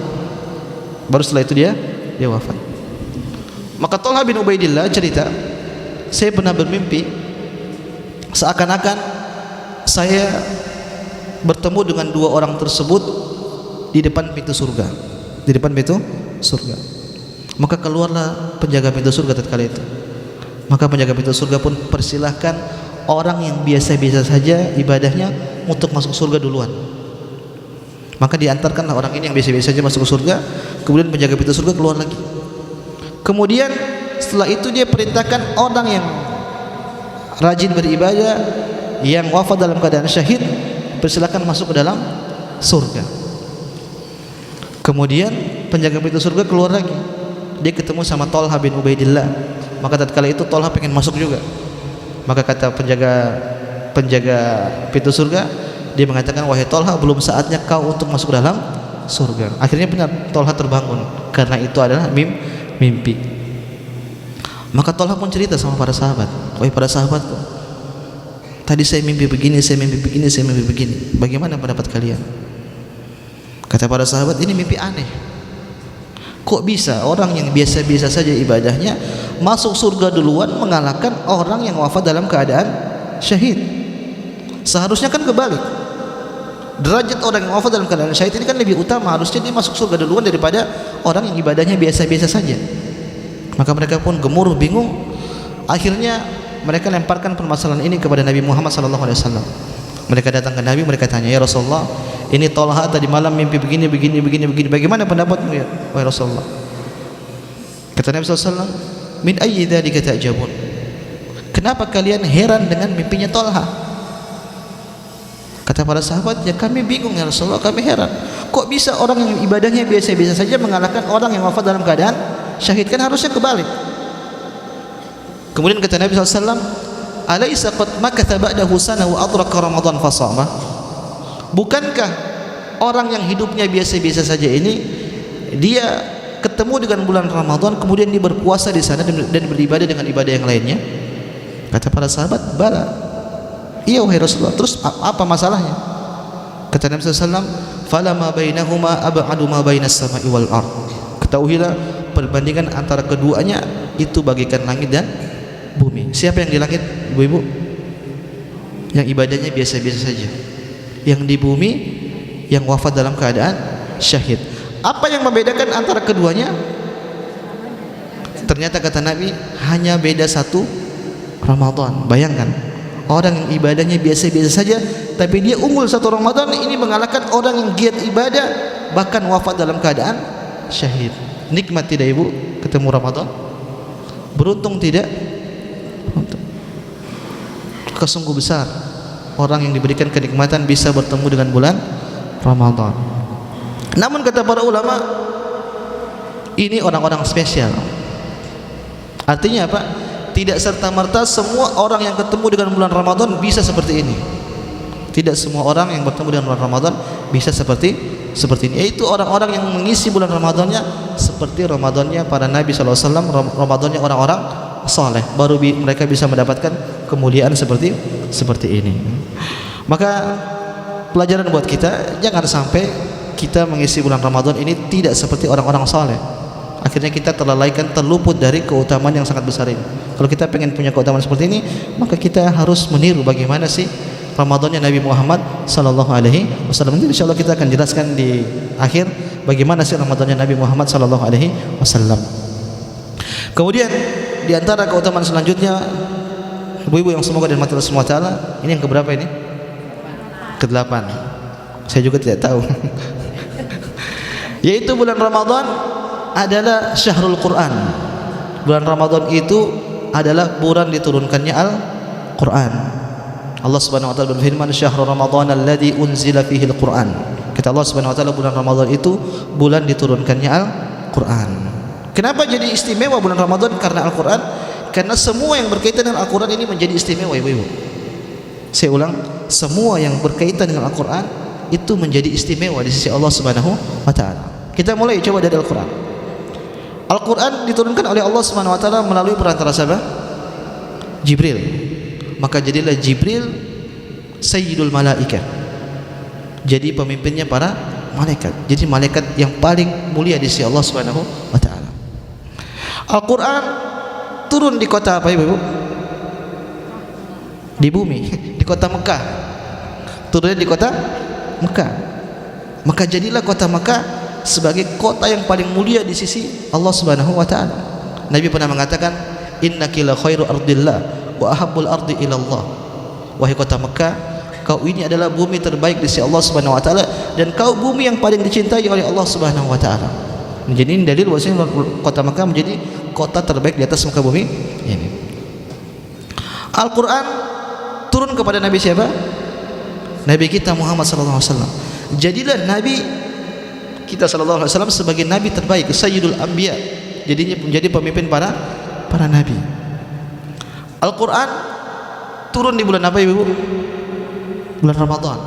Maka Talha bin Ubaidillah cerita, saya pernah bermimpi seakan-akan saya bertemu dengan dua orang tersebut di depan pintu surga. Maka keluarlah penjaga pintu surga tatkala itu. Maka penjaga pintu surga pun persilahkan orang yang biasa-biasa saja ibadahnya untuk masuk surga duluan. Maka diantarkanlah orang ini yang biasa-biasa saja masuk ke surga. Kemudian penjaga pintu surga keluar lagi. Kemudian setelah itu dia perintahkan orang yang rajin beribadah, yang wafat dalam keadaan syahid, persilakan masuk ke dalam surga. Kemudian penjaga pintu surga keluar lagi. Dia ketemu sama Talha bin Ubaidillah. Maka tatkala itu Talha pengen masuk juga. Maka kata penjaga pintu surga, dia mengatakan, wahai Talha, belum saatnya kau untuk masuk dalam surga. Akhirnya benar, Talha terbangun, karena itu adalah mimpi. Maka Talha pun cerita sama para sahabat, wahai para sahabatku, tadi saya mimpi begini, saya mimpi begini. Bagaimana pendapat kalian? Kata para sahabat, ini mimpi aneh. Kok bisa orang yang biasa-biasa saja ibadahnya masuk surga duluan mengalahkan orang yang wafat dalam keadaan syahid? Seharusnya kan kebalik. Derajat orang yang wafat dalam keadaan syahid ini kan lebih utama. Harusnya dia masuk surga duluan daripada orang yang ibadahnya biasa-biasa saja. Maka mereka pun gemuruh, bingung. Akhirnya mereka lemparkan permasalahan ini kepada Nabi Muhammad SAW. Mereka datang ke Nabi, mereka tanya, ya Rasulullah, ini Talha tadi malam mimpi begini. Bagaimana pendapatmu ya, wahai Rasulullah? Kata Nabi SAW, min ayyi dzalika ta'jabun? Kenapa kalian heran dengan mimpinya Talha? Kata para sahabat, ya kami bingung ya Rasulullah, kami heran. Kok bisa orang yang ibadahnya biasa-biasa saja mengalahkan orang yang wafat dalam keadaan syahid? Kan harusnya kebalik. Kemudian kata Nabi SAW, alaysa qad makatha ba'dahu sana wa adraka Ramadan fasama? Bukankah orang yang hidupnya biasa-biasa saja ini, dia ketemu dengan bulan Ramadan, kemudian dia berpuasa di sana dan beribadah dengan ibadah yang lainnya? Kata para sahabat, bala, iya wahai Rasulullah. Terus apa masalahnya? Kata Nabi SAW, "Falama bainahuma ab'adu ma bainas sama'i wal ard." Ketahuilah perbandingan antara keduanya itu bagaikan langit dan bumi. Siapa yang di langit, ibu-ibu? Yang ibadahnya biasa-biasa saja. Yang di bumi yang wafat dalam keadaan syahid. Apa yang membedakan antara keduanya? Ternyata kata Nabi, hanya beda satu Ramadan. Bayangkan, orang yang ibadahnya biasa-biasa saja, tapi dia unggul satu Ramadan, ini mengalahkan orang yang giat ibadah bahkan wafat dalam keadaan syahid. Nikmat tidak ibu ketemu Ramadan? Beruntung tidak? Beruntung. Kesungguh besar orang yang diberikan kenikmatan bisa bertemu dengan bulan Ramadan. Namun kata para ulama, ini orang-orang spesial. Artinya apa? Tidak serta-merta semua orang yang ketemu dengan bulan Ramadan bisa seperti ini. Tidak semua orang yang bertemu dengan bulan Ramadan bisa seperti ini. Yaitu orang-orang yang mengisi bulan Ramadannya seperti Ramadannya para Nabi SAW, Ramadannya orang-orang saleh. Baru mereka bisa mendapatkan kemuliaan seperti ini. Maka pelajaran buat kita, jangan sampai kita mengisi bulan Ramadan ini tidak seperti orang-orang saleh. Akhirnya kita terlalaikan, terluput dari keutamaan yang sangat besar ini. Kalau kita pengen punya keutamaan seperti ini, maka kita harus meniru bagaimana sih Ramadannya Nabi Muhammad sallallahu alaihi wasallam. Nanti insyaallah kita akan jelaskan di akhir bagaimana sih Ramadannya Nabi Muhammad sallallahu alaihi wasallam. Kemudian di antara keutamaan selanjutnya, ibu-ibu yang semoga dirahmati Allah Subhanahu wa taala, ini yang keberapa ini? Ke-8. Saya juga tidak tahu. Yaitu bulan Ramadan adalah syahrul Quran. Bulan Ramadan itu adalah bulan diturunkannya Al-Quran. Allah Subhanahu wa taala berfirman, "Syahrul Ramadan alladzi unzila fihi al-Quran." Kata Allah Subhanahu wa taala, bulan Ramadan itu bulan diturunkannya Al-Quran. Kenapa jadi istimewa bulan Ramadan? Karena Al-Quran. Karena semua yang berkaitan dengan Al-Quran ini menjadi istimewa, ibu-ibu. Saya ulang, semua yang berkaitan dengan Al-Quran itu menjadi istimewa di sisi Allah Subhanahu wa taala. Kita mulai coba dari Al-Quran. Al-Quran diturunkan oleh Allah Subhanahu wa taala melalui perantara siapa? Jibril. Maka jadilah Jibril sayyidul malaikah. Jadi pemimpinnya para malaikat. Jadi malaikat yang paling mulia di sisi Allah Subhanahu wa taala. Al-Quran turun di kota apa ibu? Di bumi, di kota Mekah. Turunnya di kota Mekah. Maka jadilah kota Mekah sebagai kota yang paling mulia di sisi Allah Subhanahu wa taala. Nabi pernah mengatakan, "Innaki la khairu ardillah wa ahabbul ardi ila Allah." Wahai kota Mekah, kau ini adalah bumi terbaik di sisi Allah Subhanahu wa taala dan kau bumi yang paling dicintai oleh Allah Subhanahu wa taala. Jadi ini dalil bahwasanya kota Mekah menjadi kota terbaik di atas muka bumi ini. Al-Qur'an turun kepada Nabi siapa? Nabi kita Muhammad sallallahu alaihi wasallam. Jadilah Nabi kita sallallahu alaihi wasallam sebagai nabi terbaik, sayyidul anbiya. Jadinya menjadi pemimpin para nabi. Al-Quran turun di bulan apa ibu? Bulan Ramadan.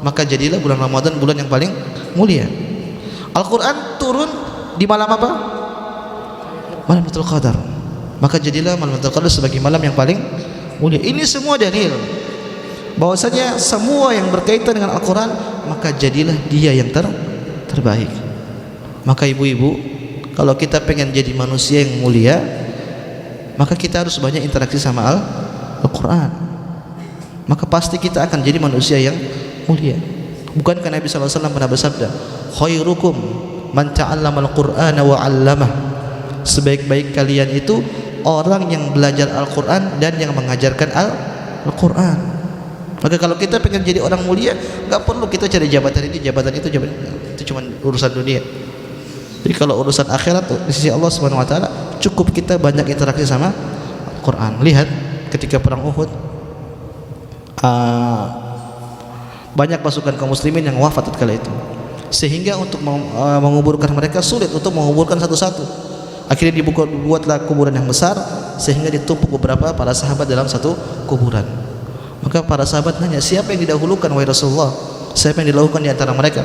Maka jadilah bulan Ramadan bulan yang paling mulia. Al-Quran turun di malam apa? Malam Lailatul Qadar. Maka jadilah malam Lailatul Qadar sebagai malam yang paling mulia. Ini semua dalil bahwasanya semua yang berkaitan dengan Al-Quran, maka jadilah dia yang terbaik. Maka ibu-ibu, kalau kita pengen jadi manusia yang mulia, maka kita harus banyak interaksi sama Al-Quran. Maka pasti kita akan jadi manusia yang mulia. Bukankah Nabi SAW pernah bersabda, "Khairukum man ta'allama al-Qur'ana wa 'allamah." Sebaik-baik kalian itu orang yang belajar Al-Quran dan yang mengajarkan Al-Quran. Maka kalau kita pengen jadi orang mulia, nggak perlu kita cari jabatan ini, jabatan itu, jabatan itu cuma urusan dunia. Jadi kalau urusan akhirat di sisi Allah Subhanahu wa taala, cukup kita banyak interaksi sama Al-Quran. Lihat ketika perang Uhud, banyak pasukan kaum muslimin yang wafat tatkala itu, sehingga untuk menguburkan mereka sulit untuk menguburkan satu-satu. Akhirnya dibuatlah kuburan yang besar sehingga ditumpuk beberapa para sahabat dalam satu kuburan. Maka para sahabat nanya, siapa yang didahulukan wahai Rasulullah? Siapa yang didahulukan di antara mereka?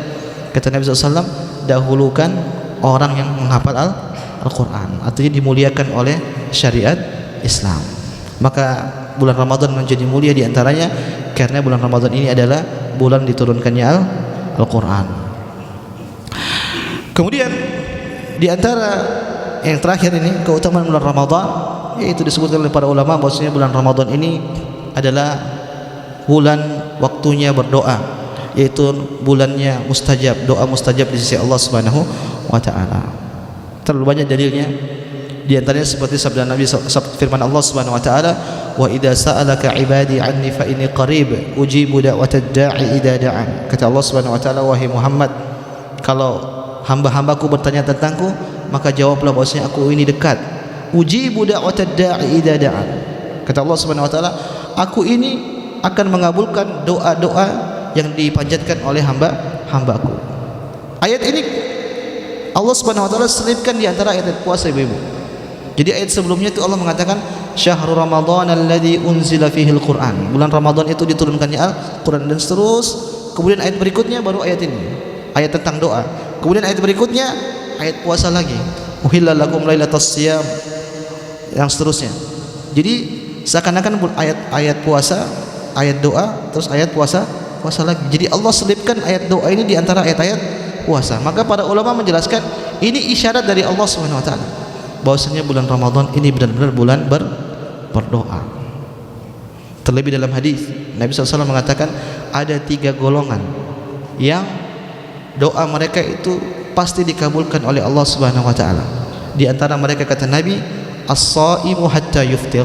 Kata Nabi SAW, dahulukan orang yang menghafal Al-Quran. Artinya dimuliakan oleh syariat Islam. Maka bulan Ramadan menjadi mulia di antaranya karena bulan Ramadan ini adalah bulan diturunkannya Al-Quran. Kemudian di antara yang terakhir ini keutamaan bulan Ramadan, yaitu disebutkan oleh para ulama bahwasanya bulan Ramadan ini adalah bulan waktunya berdoa, yaitu bulannya mustajab, doa mustajab di sisi Allah Subhanahu wa taala. Terlalu banyak dalilnya. Di antaranya seperti sabda Nabi, firman Allah Subhanahu wa taala, "Wa idza sa'alaka 'ibadi 'anni fa inni qarib ujibu da'watad da'i idza da'an." Kata Allah Subhanahu wa taala, wahai Muhammad, kalau hamba-hambaku bertanya tentangku, maka jawablah bahwasanya aku ini dekat. Ujibu da'watad da'i idza da'an. Kata Allah Subhanahu wa taala, aku ini akan mengabulkan doa-doa yang dipanjatkan oleh hamba-hambaku. Ayat ini Allah Subhanahu wa taala selipkan di antara ayat puasa, ibu-ibu. Jadi ayat sebelumnya itu Allah mengatakan syahrul ramadhan alladzi unzila fihi al-Qur'an. Bulan Ramadan itu diturunkannya Al-Qur'an, dan seterus. Kemudian ayat berikutnya baru ayat ini, ayat tentang doa. Kemudian ayat berikutnya ayat puasa lagi. Uhilla lakum lailatas shiyam, yang seterusnya. Jadi seakan-akan ayat puasa, ayat doa, terus ayat puasa lagi. Jadi Allah selipkan ayat doa ini di antara ayat-ayat puasa. Maka para ulama menjelaskan ini isyarat dari Allah Subhanahu wa taala bahwasanya bulan Ramadan ini benar-benar bulan berdoa. Terlebih dalam hadis Nabi SAW mengatakan ada 3 golongan yang doa mereka itu pasti dikabulkan oleh Allah Subhanahu wa taala. Di antara mereka kata Nabi, as-shaimu hatta yuftir,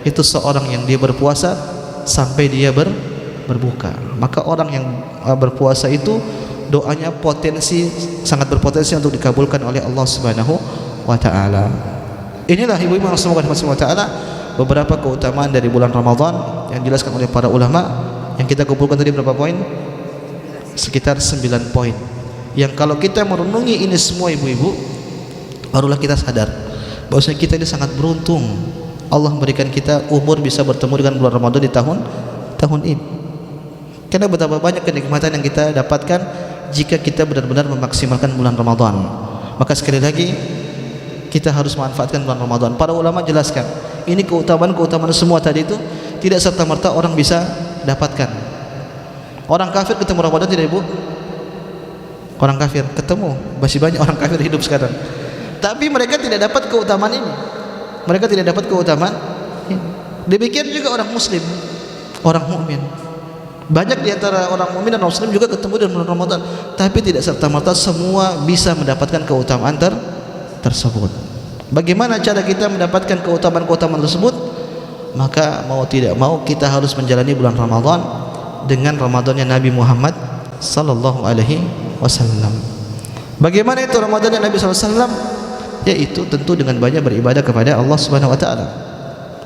itu seorang yang dia berpuasa sampai dia berbuka. Maka orang yang berpuasa itu doanya sangat berpotensi untuk dikabulkan oleh Allah Subhanahu wa ta'ala. Inilah ibu-ibu yang semoga Allah ta'ala beberapa keutamaan dari bulan Ramadan yang dijelaskan oleh para ulama, yang kita kumpulkan tadi berapa poin? Sekitar 9 poin, yang kalau kita merenungi ini semua ibu-ibu, barulah kita sadar bahwasanya kita ini sangat beruntung. Allah memberikan kita umur bisa bertemu dengan bulan Ramadan di tahun ini. Karena betapa banyak kenikmatan yang kita dapatkan jika kita benar-benar memaksimalkan bulan Ramadan. Maka sekali lagi kita harus manfaatkan bulan Ramadan. Para ulama jelaskan ini keutamaan semua tadi itu tidak serta-merta orang bisa dapatkan. Orang kafir ketemu Ramadan tidak, ibu? Orang kafir ketemu, masih banyak orang kafir hidup sekarang, tapi mereka tidak dapat keutamaan ini. Mereka tidak dapat keutamaan ini. Demikian juga orang muslim, orang mukmin. Banyak di antara orang mukmin dan orang muslim juga ketemu di bulan Ramadan, tapi tidak serta-merta semua bisa mendapatkan keutamaan tersebut. Bagaimana cara kita mendapatkan keutamaan-keutamaan tersebut? Maka mau tidak mau kita harus menjalani bulan Ramadan dengan Ramadannya Nabi Muhammad sallallahu alaihi wasallam. Bagaimana itu Ramadannya Nabi sallallahu alaihi wasallam? Yaitu tentu dengan banyak beribadah kepada Allah Subhanahu wa taala.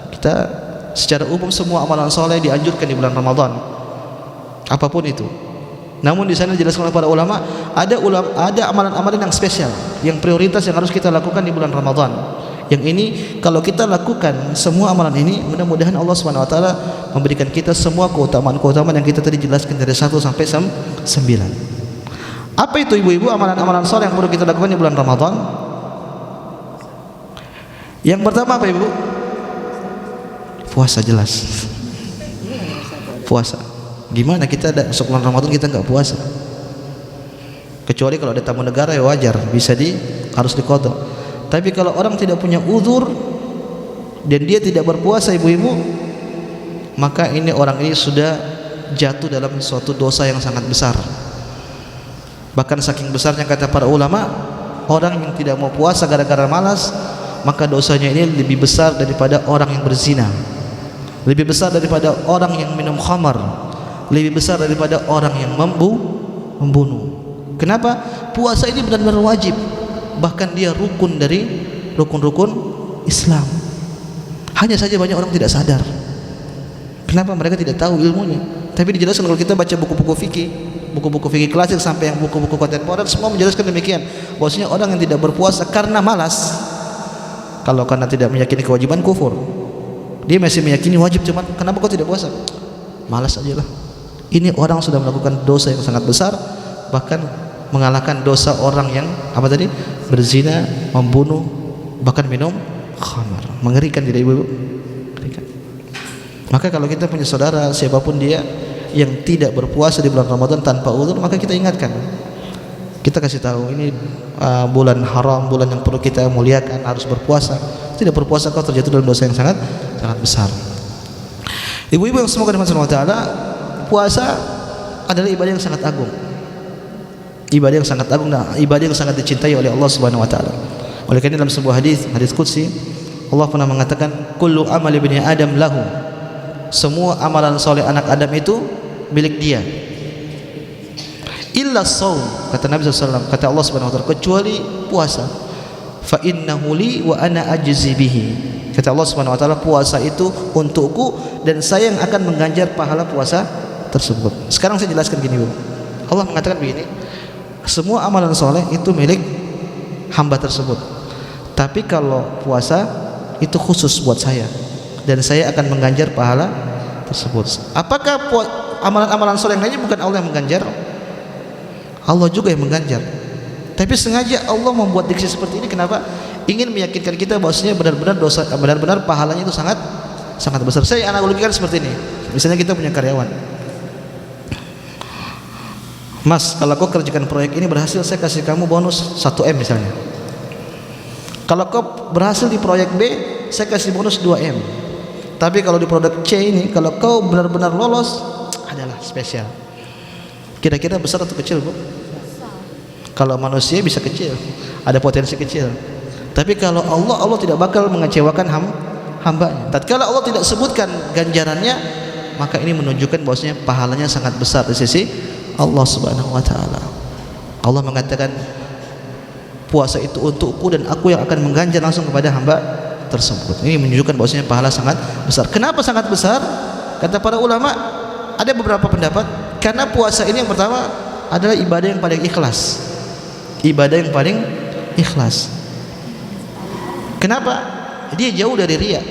Kita secara umum semua amalan soleh dianjurkan di bulan Ramadan, apapun itu. Namun di sana dijelaskan oleh para ulama, ada amalan-amalan yang spesial, yang prioritas yang harus kita lakukan di bulan Ramadan. Yang ini kalau kita lakukan semua amalan ini, mudah-mudahan Allah Subhanahu wa taala memberikan kita semua keutamaan-keutamaan yang kita tadi jelaskan dari 1 sampai 9. Apa itu ibu-ibu amalan-amalan saleh yang perlu kita lakukan di bulan Ramadan? Yang pertama apa, ibu? Puasa, jelas. Puasa. Gimana kita masuk bulan Ramadan kita nggak puasa? Kecuali kalau ada tamu negara ya wajar, harus diqadha. Tapi kalau orang tidak punya uzur dan dia tidak berpuasa, ibu-ibu, maka orang ini sudah jatuh dalam suatu dosa yang sangat besar. Bahkan saking besarnya kata para ulama, orang yang tidak mau puasa gara-gara malas, maka dosanya ini lebih besar daripada orang yang berzina, lebih besar daripada orang yang minum khamar, lebih besar daripada orang yang membunuh. Kenapa? Puasa ini benar-benar wajib, bahkan dia rukun dari rukun-rukun Islam. Hanya saja banyak orang tidak sadar. Kenapa? Mereka tidak tahu ilmunya. Tapi dijelaskan kalau kita baca buku-buku fikih klasik sampai yang buku-buku kontemporer, semua menjelaskan demikian, bahwasanya orang yang tidak berpuasa karena malas, kalau karena tidak meyakini kewajiban, kufur. Dia masih meyakini wajib, cuman kenapa kau tidak puasa? Malas aja lah. Ini orang sudah melakukan dosa yang sangat besar, bahkan mengalahkan dosa orang yang berzina, membunuh, bahkan minum khamar. Mengerikan tidak, ibu-ibu? Mengerikan. Maka kalau kita punya saudara siapapun dia yang tidak berpuasa di bulan Ramadan tanpa uzur, maka kita ingatkan, kita kasih tahu ini bulan haram, bulan yang perlu kita muliakan, harus berpuasa. Tidak berpuasa kau terjatuh dalam dosa yang sangat besar. Ibu-ibu yang semoga dirahmati Allah Ta'ala, puasa adalah ibadah yang sangat agung, ibadah yang sangat agung dan ibadah yang sangat dicintai oleh Allah Subhanahu Wa Ta'ala. Oleh karena dalam sebuah hadis qudsi, Allah pernah mengatakan, kullu amali bani Adam lahu, semua amalan soleh anak Adam itu milik dia, illa shaum, kata Nabi SAW, kata Allah Subhanahu Wa Ta'ala, kecuali puasa, fa innahu li wa ana ajzi bihi, kata Allah Subhanahu Wa Ta'ala, puasa itu untukku dan saya yang akan mengganjar pahala puasa tersebut. Sekarang saya jelaskan gini, Bu. Allah mengatakan begini, semua amalan soleh itu milik hamba tersebut, tapi kalau puasa itu khusus buat saya dan saya akan mengganjar pahala tersebut. Apakah amalan-amalan soleh yang lainnya bukan Allah yang mengganjar? Allah juga yang mengganjar. Tapi sengaja Allah membuat diksi seperti ini, kenapa? Ingin meyakinkan kita bahwasanya benar-benar dosa, benar-benar pahalanya itu sangat besar. Saya analogikan seperti ini. Misalnya kita punya karyawan, Mas, kalau kau kerjakan proyek ini berhasil, saya kasih kamu bonus 1M misalnya. Kalau kau berhasil di proyek B, saya kasih bonus 2M. Tapi kalau di produk C ini, kalau kau benar-benar lolos, adalah spesial. Kira-kira besar atau kecil, Bu? Kalau manusia bisa kecil, ada potensi kecil. Tapi kalau Allah tidak bakal mengecewakan hambanya. Tatkala Allah tidak sebutkan ganjarannya, maka ini menunjukkan bahwasanya pahalanya sangat besar di sisi Allah Subhanahu Wa Ta'ala. Allah mengatakan, puasa itu untukku dan aku yang akan mengganjar langsung kepada hamba tersebut. Ini menunjukkan bahwasanya pahala sangat besar. Kenapa sangat besar? Kata para ulama, ada beberapa pendapat. Karena puasa ini yang pertama adalah ibadah yang paling ikhlas. Ibadah yang paling ikhlas. Kenapa? Dia jauh dari riya.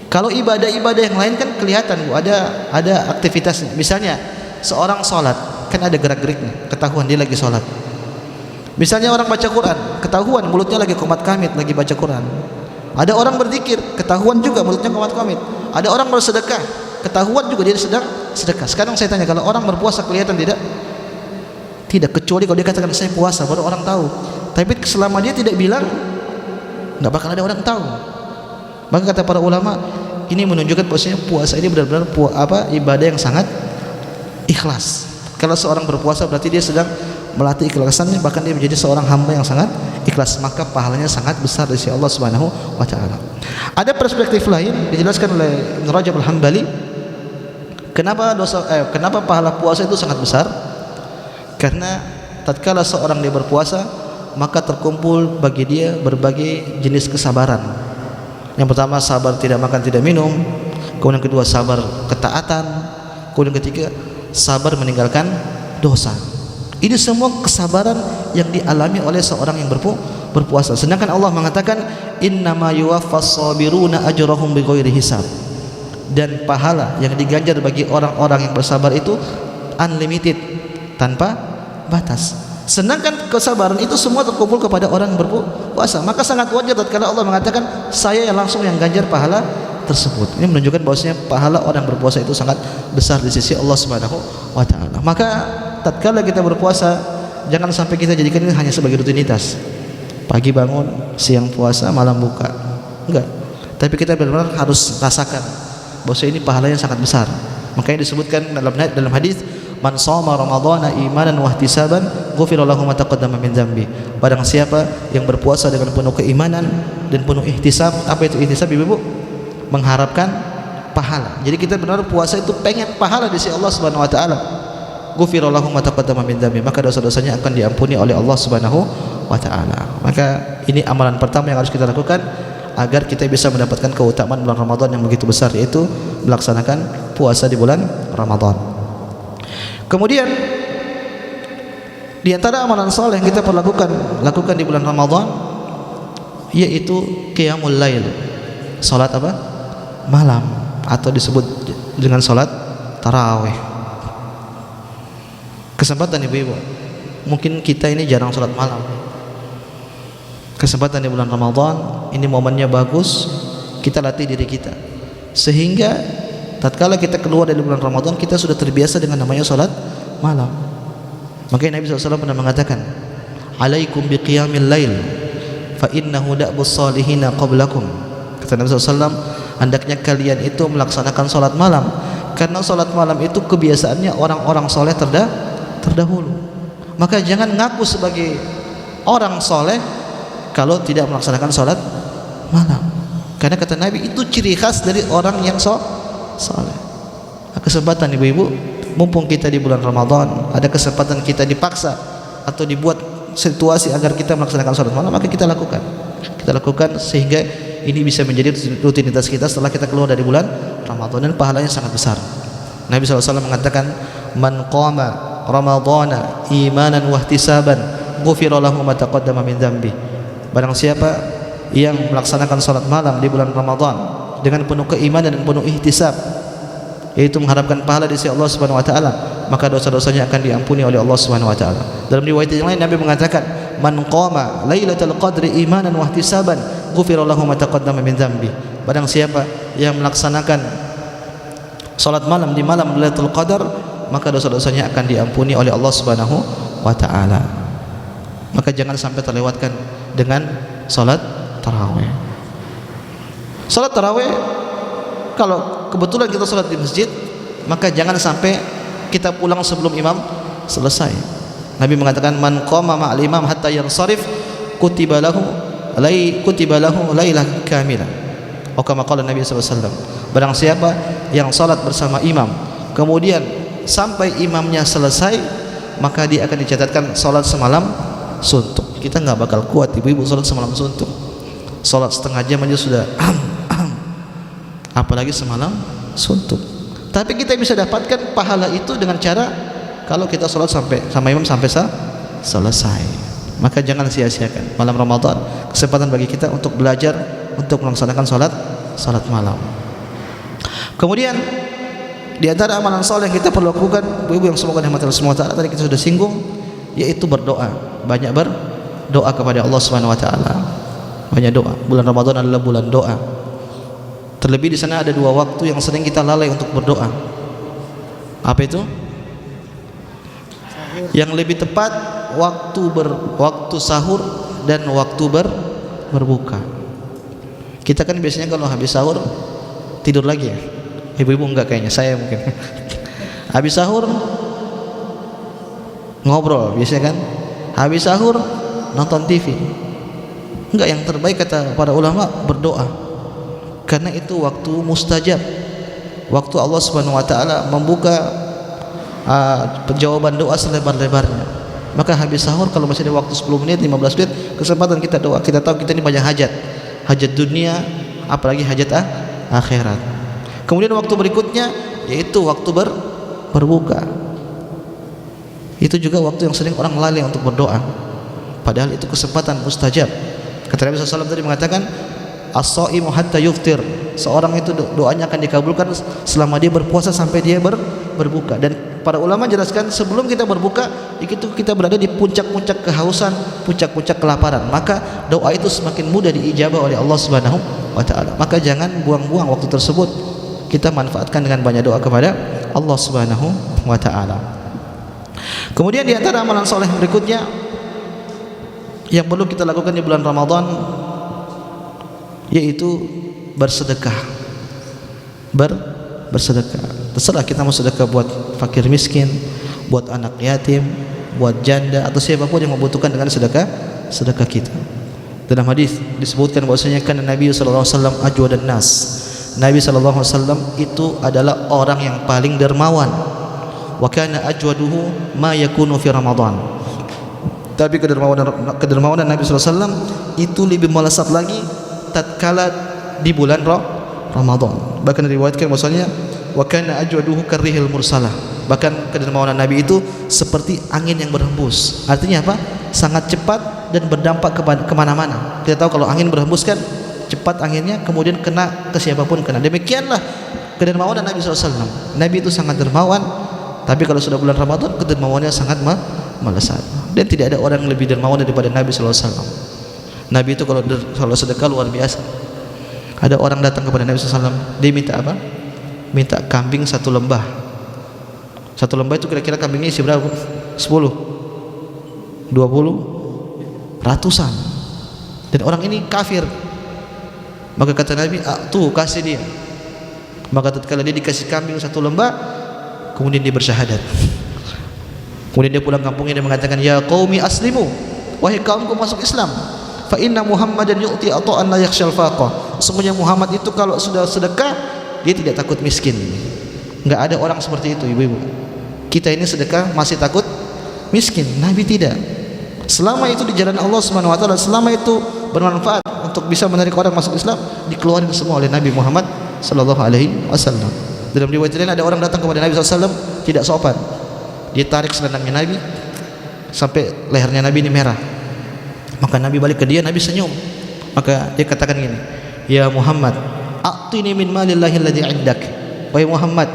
Kalau ibadah-ibadah yang lain kan kelihatan, Bu, ada aktivitasnya. Misalnya seorang sholat, kan ada gerak-geriknya, ketahuan dia lagi sholat. Misalnya orang baca Quran, ketahuan mulutnya lagi qomat kamit, lagi baca Quran. Ada orang berzikir, ketahuan juga mulutnya qomat kamit. Ada orang bersedekah, ketahuan juga dia sedang sedekah. Sekarang saya tanya, kalau orang berpuasa kelihatan tidak? Tidak, kecuali kalau dia katakan saya puasa, baru orang tahu. Tapi selama dia tidak bilang, nggak bakal ada orang tahu. Maka kata para ulama, ini menunjukkan bahwasanya puasa ini benar-benar ibadah yang sangat ikhlas. Kalau seorang berpuasa berarti dia sedang melatih ikhlasannya, bahkan dia menjadi seorang hamba yang sangat ikhlas, maka pahalanya sangat besar di sisi Allah Subhanahu Wa Ta'ala. Ada perspektif lain dijelaskan oleh Ibnu Rajab Al-Hambali, kenapa pahala puasa itu sangat besar? Karena tatkala seorang dia berpuasa, maka terkumpul bagi dia berbagai jenis kesabaran. Yang pertama, sabar tidak makan tidak minum. Kemudian kedua, sabar ketaatan. Kemudian ketiga, sabar meninggalkan dosa. Ini semua kesabaran yang dialami oleh seorang yang berpuasa. Sedangkan Allah mengatakan, innama yuwaffas sabiruna ajrahum bighairi hisab. Dan pahala yang diganjar bagi orang-orang yang bersabar itu unlimited, tanpa batas. Sedangkan kesabaran itu semua terkumpul kepada orang yang berpuasa. Maka sangat wajar tatkala Allah mengatakan, saya yang langsung yang ganjar pahala tersebut. Ini menunjukkan bahwasanya pahala orang berpuasa itu sangat besar di sisi Allah Subhanahu Wa Ta'ala. Maka tatkala kita berpuasa, jangan sampai kita jadikan ini hanya sebagai rutinitas. Pagi bangun, siang puasa, malam buka. Enggak. Tapi kita benar-benar harus rasakan bahwa ini pahalanya sangat besar. Makanya disebutkan dalam hadis, man shoma ramadhana imanan wa ihtisaban ghufira lahu ma taqaddama min dzambi. Barang siapa yang berpuasa dengan penuh keimanan dan penuh ihtisab. Apa itu ihtisab, Ibu? Mengharapkan pahala. Jadi kita benar puasa itu pengen pahala di sisi Allah Subhanahu Wa Ta'ala. Ghufira lahu ma taqaddama min dzambi, maka dosa-dosanya akan diampuni oleh Allah Subhanahu Wa Ta'ala. Maka ini amalan pertama yang harus kita lakukan agar kita bisa mendapatkan keutamaan bulan Ramadan yang begitu besar, yaitu melaksanakan puasa di bulan Ramadan. Kemudian di antara amalan saleh yang kita perlu lakukan di bulan Ramadan, yaitu qiyamul lail. Salat apa? Malam, atau disebut dengan salat tarawih. Kesempatan ibu-ibu, mungkin kita ini jarang salat malam. Kesempatan di bulan Ramadan ini momennya bagus, kita latih diri kita sehingga tatkala kita keluar dari bulan Ramadan, kita sudah terbiasa dengan namanya salat malam. Makanya Nabi SAW pernah mengatakan, alaikum biqiyamil lail fa innahu da'bus salihina qablakum. Kata Nabi SAW, hendaknya kalian itu melaksanakan salat malam, karena salat malam itu kebiasaannya orang-orang soleh terdahulu. Maka jangan ngaku sebagai orang soleh kalau tidak melaksanakan salat malam, karena kata Nabi itu ciri khas dari orang yang soleh. Kesempatan ibu-ibu, mumpung kita di bulan Ramadan, ada kesempatan kita dipaksa atau dibuat situasi agar kita melaksanakan salat malam, maka kita lakukan sehingga ini bisa menjadi rutinitas kita setelah kita keluar dari bulan Ramadan, dan pahalanya sangat besar. Nabi SAW mengatakan, man qama ramadhana imanan wahtisaban ghufira lahu ma taqaddama min dzambi. Barang siapa yang melaksanakan salat malam di bulan Ramadan dengan penuh keimanan dan penuh ihtisab, yaitu mengharapkan pahala di sisi Allah Subhanahu wa taala, maka dosa-dosanya akan diampuni oleh Allah Subhanahu wa taala. Dalam riwayat yang lain Nabi mengatakan, man qama lailatul qadri imanan wa ihtisaban ghufira lahu ma taqaddama min dzambi. Barang siapa yang melaksanakan salat malam di malam Lailatul Qadar, maka dosa-dosanya akan diampuni oleh Allah Subhanahu wa taala. Maka jangan sampai terlewatkan dengan salat tarawih. Salat tarawih, kalau kebetulan kita salat di masjid, maka jangan sampai kita pulang sebelum imam selesai. Nabi mengatakan, man qama ma'al imam hatta yansarif kutiba lahu lailah kamilah. Atau kama qala Nabi sallallahu alaihi wasallam, barang siapa yang salat bersama imam kemudian sampai imamnya selesai, maka dia akan dicatatkan salat semalam suntuk. Kita nggak bakal kuat ibu-ibu salat semalam suntuk. Salat setengah jam aja sudah apalagi semalam suntuk. Tapi kita bisa dapatkan pahala itu dengan cara kalau kita salat sama imam sampai selesai. Maka jangan sia-siakan malam Ramadan, kesempatan bagi kita untuk belajar, untuk melaksanakan salat malam. Kemudian di antara amalan saleh yang kita perlu lakukan, ibu-ibu yang semoga dirahmati Allah Subhanahu wa taala, tadi kita sudah singgung, yaitu berdoa. Banyak berdoa kepada Allah Subhanahu wa taala. Banyak doa. Bulan Ramadan adalah bulan doa. Terlebih di sana ada dua waktu yang sering kita lalai untuk berdoa. Apa itu? Yang lebih tepat waktu sahur dan waktu berbuka. Kita kan biasanya kalau habis sahur tidur lagi ya. Ibu-ibu enggak kayaknya, saya mungkin. Habis sahur ngobrol biasanya kan. Habis sahur nonton TV. Enggak, yang terbaik kata para ulama berdoa. Karena itu waktu mustajab. Waktu Allah Subhanahu wa taala membuka jawaban doa selebar-lebarnya. Maka habis sahur kalau masih ada waktu 10 menit, 15 menit, kesempatan kita doa. Kita tahu kita ini banyak hajat. Hajat dunia, apalagi hajat akhirat. Kemudian waktu berikutnya yaitu waktu berbuka. Itu juga waktu yang sering orang lalai untuk berdoa. Padahal itu kesempatan mustajab. Kata Nabi SAW tadi mengatakan, as-shaimu hatta yuftir. Seorang itu doanya akan dikabulkan selama dia berpuasa sampai dia berbuka. Dan para ulama jelaskan sebelum kita berbuka itu kita berada di puncak-puncak kehausan, puncak-puncak kelaparan. Maka doa itu semakin mudah diijabah oleh Allah Subhanahu wa taala. Maka jangan buang-buang waktu tersebut. Kita manfaatkan dengan banyak doa kepada Allah Subhanahu wa taala. Kemudian di antara amalan saleh berikutnya yang perlu kita lakukan di bulan Ramadan yaitu bersedekah. Bersedekah. Terserah kita mau sedekah buat fakir miskin, buat anak yatim, buat janda atau siapapun yang membutuhkan dengan sedekah kita. Dalam hadis disebutkan bahwasanya kan Nabi sallallahu alaihi wasallam ajwadan nas. Nabi sallallahu alaihi wasallam itu adalah orang yang paling dermawan. Wa kana ajwaduhu ma yakunu fi Ramadan. Tapi kedermawanan Nabi sallallahu alaihi wasallam itu lebih melesat lagi tatkala di bulan Ramadan. Bahkan diriwayatkan bahwasanya wa kana ajwaduhu karrihil mursalah. Bahkan kedermawanan Nabi itu seperti angin yang berhembus. Artinya apa? Sangat cepat dan berdampak kemana-mana. Kita tahu kalau angin berhembus kan cepat anginnya, kemudian kena ke siapapun kena. Demikianlah kedermawanan Nabi SAW. Nabi itu sangat dermawan, tapi kalau sudah bulan Ramadan kedermawannya sangat melesat. Dan tidak ada orang yang lebih dermawan daripada Nabi SAW. Nabi itu kalau sedekah luar biasa. Ada orang datang kepada Nabi SAW, dia minta apa? minta kambing satu lembah. Satu lembah itu kira-kira kambingnya isi berapa? 10, 20, ratusan. Dan orang ini kafir. Maka kata Nabi, tuh kasih dia. Maka tatkala dia dikasih kambing satu lembah, kemudian dia bersyahadat. Kemudian dia pulang kampungnya, dia mengatakan, ya qaumi aslimu, wahai kaumku masuk Islam. Fa inna Muhammadan yu'ti ata'an la yakhshal faqah. Sesungguhnya Muhammad itu kalau sudah sedekah, dia tidak takut miskin. Enggak ada orang seperti itu, ibu-ibu. Kita ini sedekah masih takut miskin. Nabi tidak. Selama itu di jalan Allah Subhanahu wa taala, selama itu bermanfaat untuk bisa menarik orang masuk Islam, dikeluarkan semua oleh Nabi Muhammad sallallahu alaihi wasallam. Dalam riwayat lain ada orang datang kepada Nabi sallallahu alaihi wasallam tidak sopan. Dia tarik selendangnya Nabi sampai lehernya Nabi ini merah. Maka Nabi balik ke dia, Nabi senyum. Maka dia katakan gini, ya Muhammad, a'tini min malillahi alladhi 'indak. Wahai Muhammad,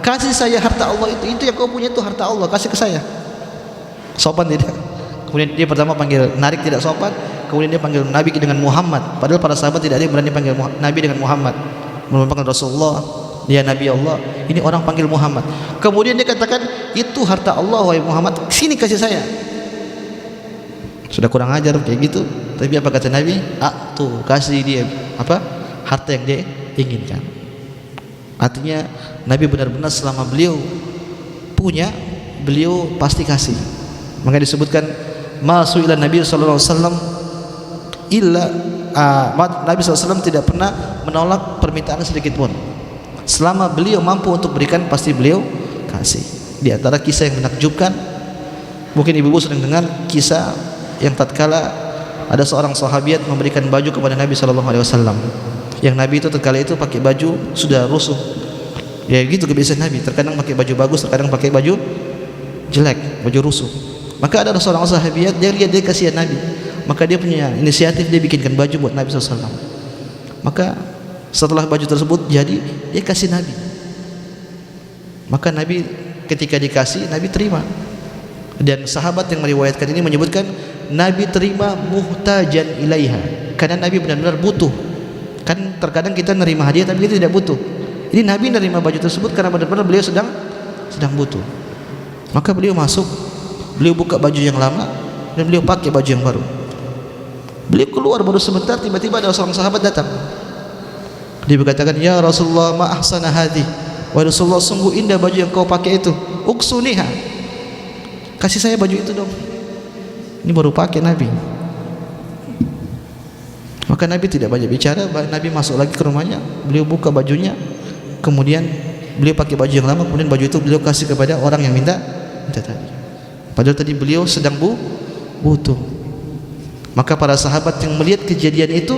kasih saya harta Allah itu yang kau punya, itu harta Allah, kasih ke saya. Sopan tidak? Kemudian dia pertama panggil narik tidak sopan, kemudian dia panggil Nabi dengan Muhammad. Padahal para sahabat tidak ada yang berani panggil Nabi dengan Muhammad. Merupakan Rasulullah, dia Nabi Allah. Ini orang panggil Muhammad. Kemudian dia katakan, itu harta Allah wahai Muhammad, sini kasih saya. Sudah kurang ajar kayak gitu. Tapi apa kata Nabi? Tuh kasih dia apa? Harta yang dia inginkan. Artinya Nabi benar-benar selama beliau punya, beliau pasti kasih. Maka disebutkan masu'ilan Nabi sallallahu alaihi wasallam illa Nabi sallallahu alaihi wasallam tidak pernah menolak permintaan sedikit pun. Selama beliau mampu untuk berikan, pasti beliau kasih. Di antara kisah yang menakjubkan, mungkin ibu-ibu sering dengar kisah yang tatkala ada seorang sahabiat memberikan baju kepada Nabi sallallahu alaihi wasallam. Yang Nabi itu tatkala itu pakai baju sudah rusuh. Ya gitu kebiasaan Nabi, terkadang pakai baju bagus, terkadang pakai baju jelek, baju rusuh. Maka ada seorang sahabiat, dia lihat, dia kasihan Nabi. Maka dia punya inisiatif, dia bikinkan baju buat Nabi sallallahu alaihi wasallam. Maka setelah baju tersebut jadi, dia kasih Nabi. Maka Nabi ketika dikasih, Nabi terima. Dan sahabat yang meriwayatkan ini menyebutkan Nabi terima muhtajan ilaiha, karena Nabi benar-benar butuh. Kan terkadang kita nerima hadiah tapi kita tidak butuh. Ini Nabi nerima baju tersebut karena benar-benar beliau sedang butuh. Maka beliau masuk, beliau buka baju yang lama dan beliau pakai baju yang baru. Beliau keluar baru sebentar, tiba-tiba ada seorang sahabat datang. Dia berkatakan, ya Rasulullah, ma ahsana hadhi. Wahai Rasulullah, sungguh indah baju yang kau pakai itu. Uksuniha, kasih saya baju itu dong. Ini baru pakai Nabi. Maka Nabi tidak banyak bicara. Nabi masuk lagi ke rumahnya, beliau buka bajunya, kemudian beliau pakai baju yang lama, kemudian baju itu beliau kasih kepada orang yang minta tadi. Padahal tadi beliau sedang butuh. Maka para sahabat yang melihat kejadian itu,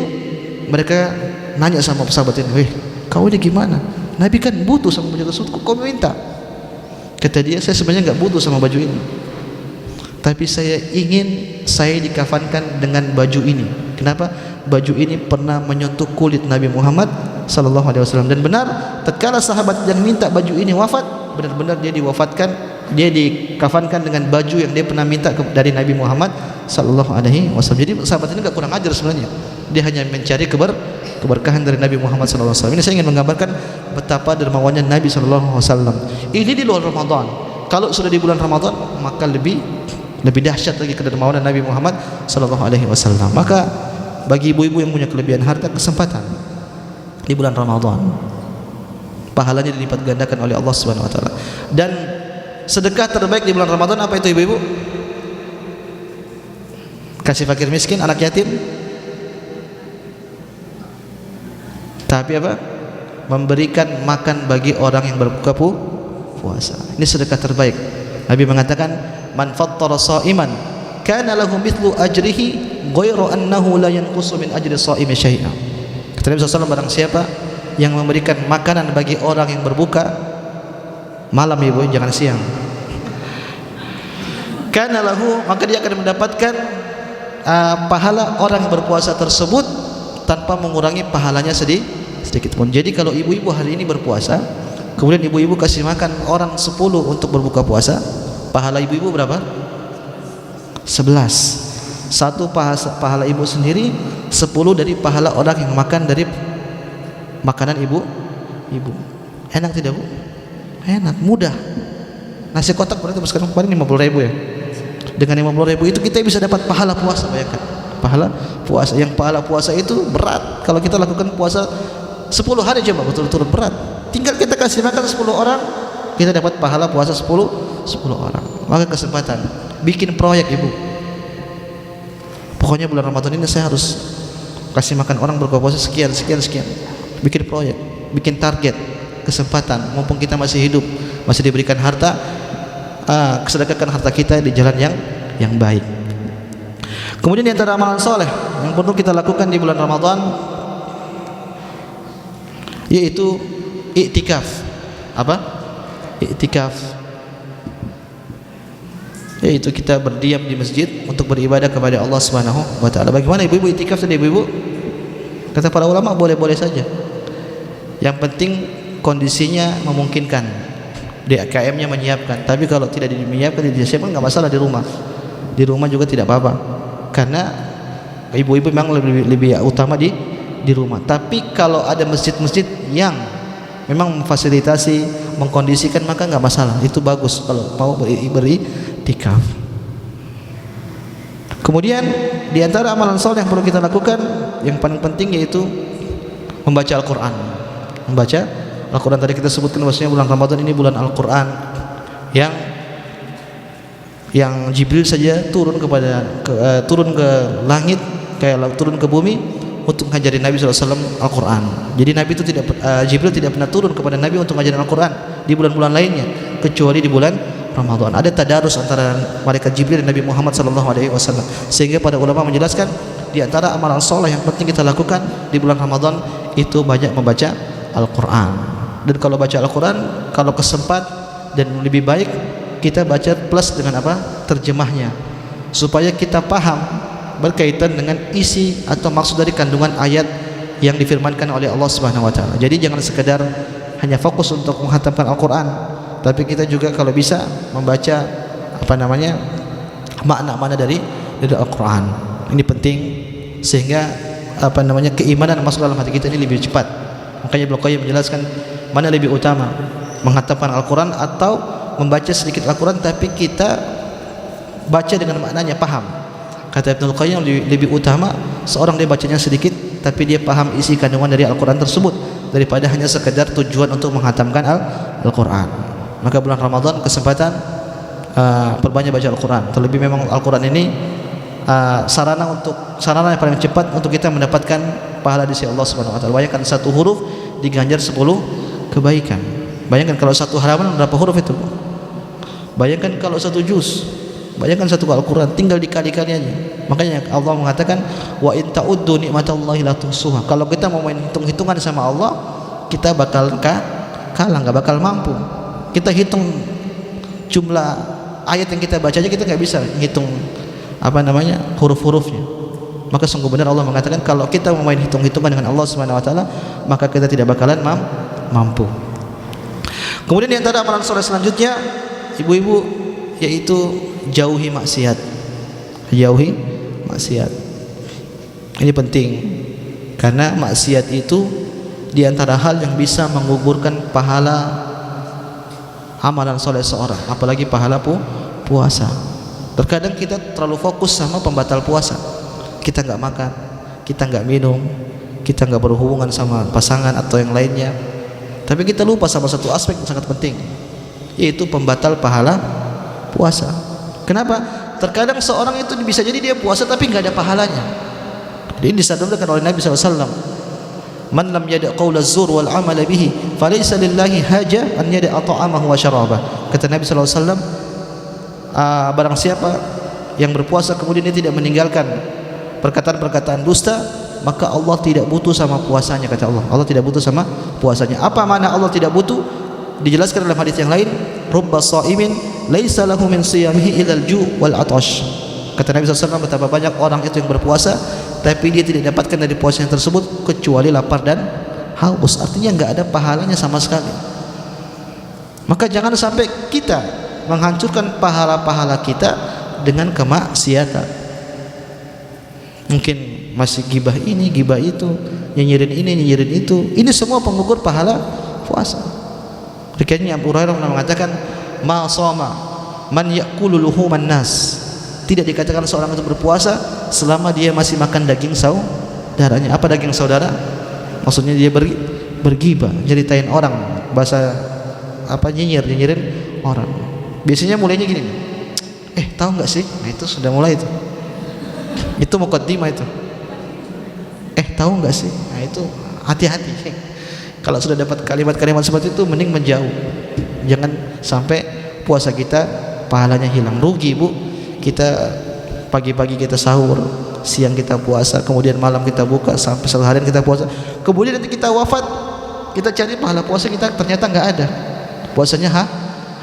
mereka nanya sama sahabat ini, weh, kau ini gimana? Nabi kan butuh sama baju tersebut, kok kau minta? Kata dia, saya sebenarnya nggak butuh sama baju ini, tapi saya ingin saya dikafankan dengan baju ini. Kenapa? Baju ini pernah menyentuh kulit Nabi Muhammad sallallahu alaihi wasallam. Dan benar, tatkala sahabat yang minta baju ini wafat, benar-benar dia diwafatkan, dia dikafankan dengan baju yang dia pernah minta dari Nabi Muhammad sallallahu alaihi wasallam. Jadi sahabat ini enggak kurang ajar sebenarnya. Dia hanya mencari keberkahan dari Nabi Muhammad sallallahu alaihi wasallam. Ini saya ingin menggambarkan betapa dermawannya Nabi sallallahu alaihi wasallam. Ini di luar Ramadan. Kalau sudah di bulan Ramadan, maka lebih dahsyat lagi kedermawanan Nabi Muhammad sallallahu alaihi wasallam. Maka bagi ibu-ibu yang punya kelebihan harta, kesempatan di bulan Ramadan, pahalanya dilipat gandakan oleh Allah Subhanahu wa taala. Dan sedekah terbaik di bulan Ramadan apa itu ibu-ibu? Kasih fakir miskin, anak yatim. Tapi apa? Memberikan makan bagi orang yang berbuka puasa. Ini sedekah terbaik. Nabi mengatakan, man fattara sha'iman kana lahu mithlu ajrihi ghairu annahu la yanqusu min ajri shaimi syai'a. Kata Nabi SAW, barang siapa yang memberikan makanan bagi orang yang berbuka malam, ibu, jangan siang, kana lahu, maka dia akan mendapatkan pahala orang yang berpuasa tersebut tanpa mengurangi pahalanya sedikit pun. Jadi kalau ibu-ibu hari ini berpuasa, kemudian ibu-ibu kasih makan orang 10 untuk berbuka puasa, pahala ibu-ibu berapa? 11. Satu pahala ibu sendiri, 10 dari pahala orang yang makan dari makanan ibu. Enak tidak Bu? Enak, mudah. Nasi kotak berarti sekarang kemarin 50.000 ya. Dengan 50.000 itu kita bisa dapat pahala puasa, bayangkan. Pahala puasa. Yang pahala puasa itu berat. Kalau kita lakukan puasa 10 hari coba betul-betul berat. Tinggal kita kasih makan 10 orang, kita dapat pahala puasa 10 orang. Maka kesempatan bikin proyek Ibu. Pokoknya bulan Ramadan ini saya harus kasih makan orang berbuka puasa sekian. Bikin proyek, bikin target, kesempatan. Mumpung kita masih hidup, masih diberikan harta, sedekahkan harta kita di jalan yang baik. Kemudian di antara amalan soleh yang perlu kita lakukan di bulan Ramadan yaitu iktikaf. Apa? Iktikaf. Yaitu kita berdiam di masjid untuk beribadah kepada Allah Subhanahu wa taala. Bagaimana ibu-ibu iktikaf tadi ibu-ibu? Kata para ulama boleh-boleh saja. Yang penting kondisinya memungkinkan. DKM-nya menyiapkan. Tapi kalau tidak menyiapkan, disiapkan enggak masalah di rumah. Di rumah juga tidak apa-apa. Karena ibu-ibu memang lebih utama di rumah. Tapi kalau ada masjid-masjid yang memang memfasilitasi, mengkondisikan, maka enggak masalah. Itu bagus kalau mau beriktikaf. Kemudian di antara amalan saleh yang perlu kita lakukan yang paling penting yaitu membaca Al-Qur'an. Membaca Al-Quran. Tadi kita sebutkan bahwasanya bulan Ramadan ini bulan Al-Quran yang Jibril saja turun ke langit, kayak turun ke bumi untuk ngajarin Nabi SAW Al-Quran. Jadi Nabi itu Jibril tidak pernah turun kepada Nabi untuk ngajarin Al-Quran di bulan-bulan lainnya kecuali di bulan Ramadan. Ada tadarus antara malaikat Jibril dan Nabi Muhammad SAW. Sehingga pada ulama menjelaskan di antara amalan soleh yang penting kita lakukan di bulan Ramadan itu banyak membaca Al-Quran. Dan kalau baca Al-Quran, kalau kesempat dan lebih baik kita baca plus dengan apa? Terjemahnya, supaya kita paham berkaitan dengan isi atau maksud dari kandungan ayat yang difirmankan oleh Allah Subhanahu wa taala. Jadi jangan sekedar hanya fokus untuk menghatamkan Al-Quran, tapi kita juga kalau bisa membaca makna-makna dari Al-Quran. Ini penting sehingga keimanan masuk dalam hati kita ini lebih cepat. Makanya Ibnu Qayyim menjelaskan mana lebih utama, menghatamkan Al-Quran atau membaca sedikit Al-Quran tapi kita baca dengan maknanya, paham. Kata Ibnu Qayyim lebih utama seorang dia bacanya sedikit tapi dia paham isi kandungan dari Al-Quran tersebut daripada hanya sekedar tujuan untuk menghatamkan Al-Quran. Maka bulan Ramadan kesempatan perbanyak baca Al-Quran. Terlebih memang Al-Quran ini sarana yang paling cepat untuk kita mendapatkan pahala di sisi Allah Subhanahu wa taala. Bayangkan satu huruf diganjar 10 kebaikan. Bayangkan kalau satu halaman berapa huruf itu? Bayangkan kalau satu juz, bayangkan satu Al-Quran, tinggal dikali-kali aja. Makanya Allah mengatakan wa in ta'uddu nikmatallahi la tuhsuha. Kalau kita mau main hitung-hitungan sama Allah, kita bakal kalah, enggak bakal mampu. Kita hitung jumlah ayat yang kita baca aja kita enggak bisa hitung huruf-hurufnya. Maka sungguh benar Allah mengatakan kalau kita mau main hitung-hitungan dengan Allah Subhanahu wa taala, maka kita tidak bakalan mampu. Kemudian di antara amalan soleh selanjutnya ibu-ibu yaitu jauhi maksiat. Jauhi maksiat. Ini penting karena maksiat itu di antara hal yang bisa menggugurkan pahala amalan soleh seorang, apalagi pahala puasa. Terkadang kita terlalu fokus sama pembatal puasa. Kita enggak makan, kita enggak minum, kita enggak berhubungan sama pasangan atau yang lainnya. Tapi kita lupa sama satu aspek yang sangat penting, yaitu pembatal pahala puasa. Kenapa? Terkadang seorang itu bisa jadi dia puasa tapi enggak ada pahalanya. Ini disadarkan oleh Nabi SAW. Man lam yada' qawla zur wal amala bihi falaysa lillahi haja an yada'a ta'amahu wa syarabah. Kata Nabi SAW, barang siapa yang berpuasa kemudian dia tidak meninggalkan perkataan-perkataan dusta, maka Allah tidak butuh sama puasanya. Kata Allah, Allah tidak butuh sama puasanya. Apa makna Allah tidak butuh? Dijelaskan dalam hadis yang lain, rubba shaimin laisa lahu min siyamihi illa al-ju' wal 'atash. Kata Nabi SAW, betapa banyak orang itu yang berpuasa tapi dia tidak dapatkan dari puasanya tersebut kecuali lapar dan haus. Artinya enggak ada pahalanya sama sekali. Maka jangan sampai kita menghancurkan pahala-pahala kita dengan kemaksiatan. Mungkin masih gibah ini, gibah itu, nyinyirin ini, nyinyirin itu. Ini semua penggugur pahala puasa. Riwayatnya Abu Hurairah pernah mengatakan, ma shoma man ya'kulu luhuman nas. Tidak dikatakan seorang itu berpuasa selama dia masih makan daging saudaranya. Apa daging saudara? Maksudnya dia bergibah, nyeritain orang, bahasa apa, nyinyirin orang. Biasanya mulainya gini, tahu nggak sih? Nah itu sudah mulai itu muqaddimah itu. Tahu nggak sih? Nah itu hati-hati. Kalau sudah dapat kalimat-kalimat seperti itu, mending menjauh. Jangan sampai puasa kita pahalanya hilang. Rugi bu, kita pagi-pagi kita sahur, siang kita puasa, kemudian malam kita buka, sampai seharian kita puasa, kemudian nanti kita wafat, kita cari pahala puasa kita ternyata nggak ada, puasanya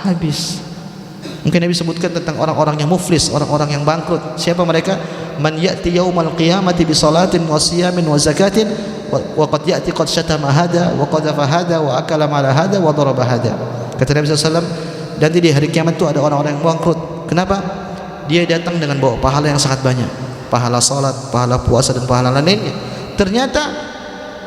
habis. Mungkin Nabi sebutkan tentang orang-orang yang muflis, orang-orang yang bangkrut. Siapa mereka? Man ya'ti yaumal qiyamati bi salatin wa siyamin wa zakatin wa qad ya'ti qad syatama hada wa qadhafa hada wa akala mala hada wa daraba hada. Kata Nabi SAW, nanti di hari kiamat itu ada orang-orang yang bangkrut. Kenapa? Dia datang dengan bawa pahala yang sangat banyak, pahala salat, pahala puasa, dan pahala lainnya. Ternyata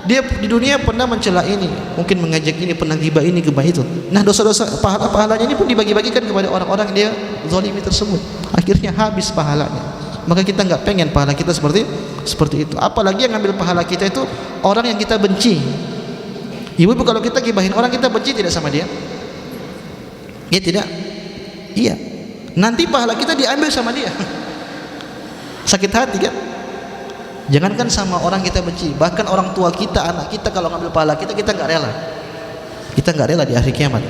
dia di dunia pernah mencela ini, mungkin mengajak ini, pernah ghibah ini, ghibah itu. Nah dosa-dosa pahalanya ini pun dibagi-bagikan kepada orang-orang yang dia zalimi tersebut. Akhirnya habis pahalanya. Maka kita nggak pengen pahala kita seperti itu. Apalagi yang ngambil pahala kita itu orang yang kita benci. Ibu-ibu, kalau kita ghibahin orang kita benci tidak sama dia? Ya tidak. Iya. Nanti pahala kita diambil sama dia. Sakit hati kan? Jangankan sama orang kita benci, bahkan orang tua kita, anak kita, kalau ngambil pahala kita nggak rela. Kita nggak rela di hari kiamat.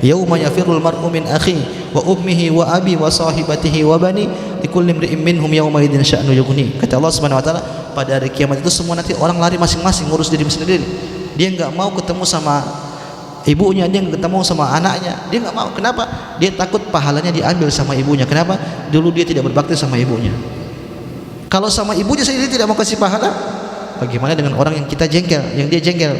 Yauma yafirul mar'u min akhi wa ummihi wa abi wa sahibatihi wa bani likulli imri'in minhum yawma idzin sya'nu yughni. Kata Allah Subhanahu wa taala, pada hari kiamat itu semua nanti orang lari masing-masing ngurus diri sendiri. Dia nggak mau ketemu sama ibunya, dia nggak ketemu sama anaknya, dia nggak mau. Kenapa? Dia takut pahalanya diambil sama ibunya. Kenapa? Dulu dia tidak berbakti sama ibunya. Kalau sama ibunya sendiri tidak mau kasih pahala, bagaimana dengan orang yang kita jengkel, yang dia jengkel,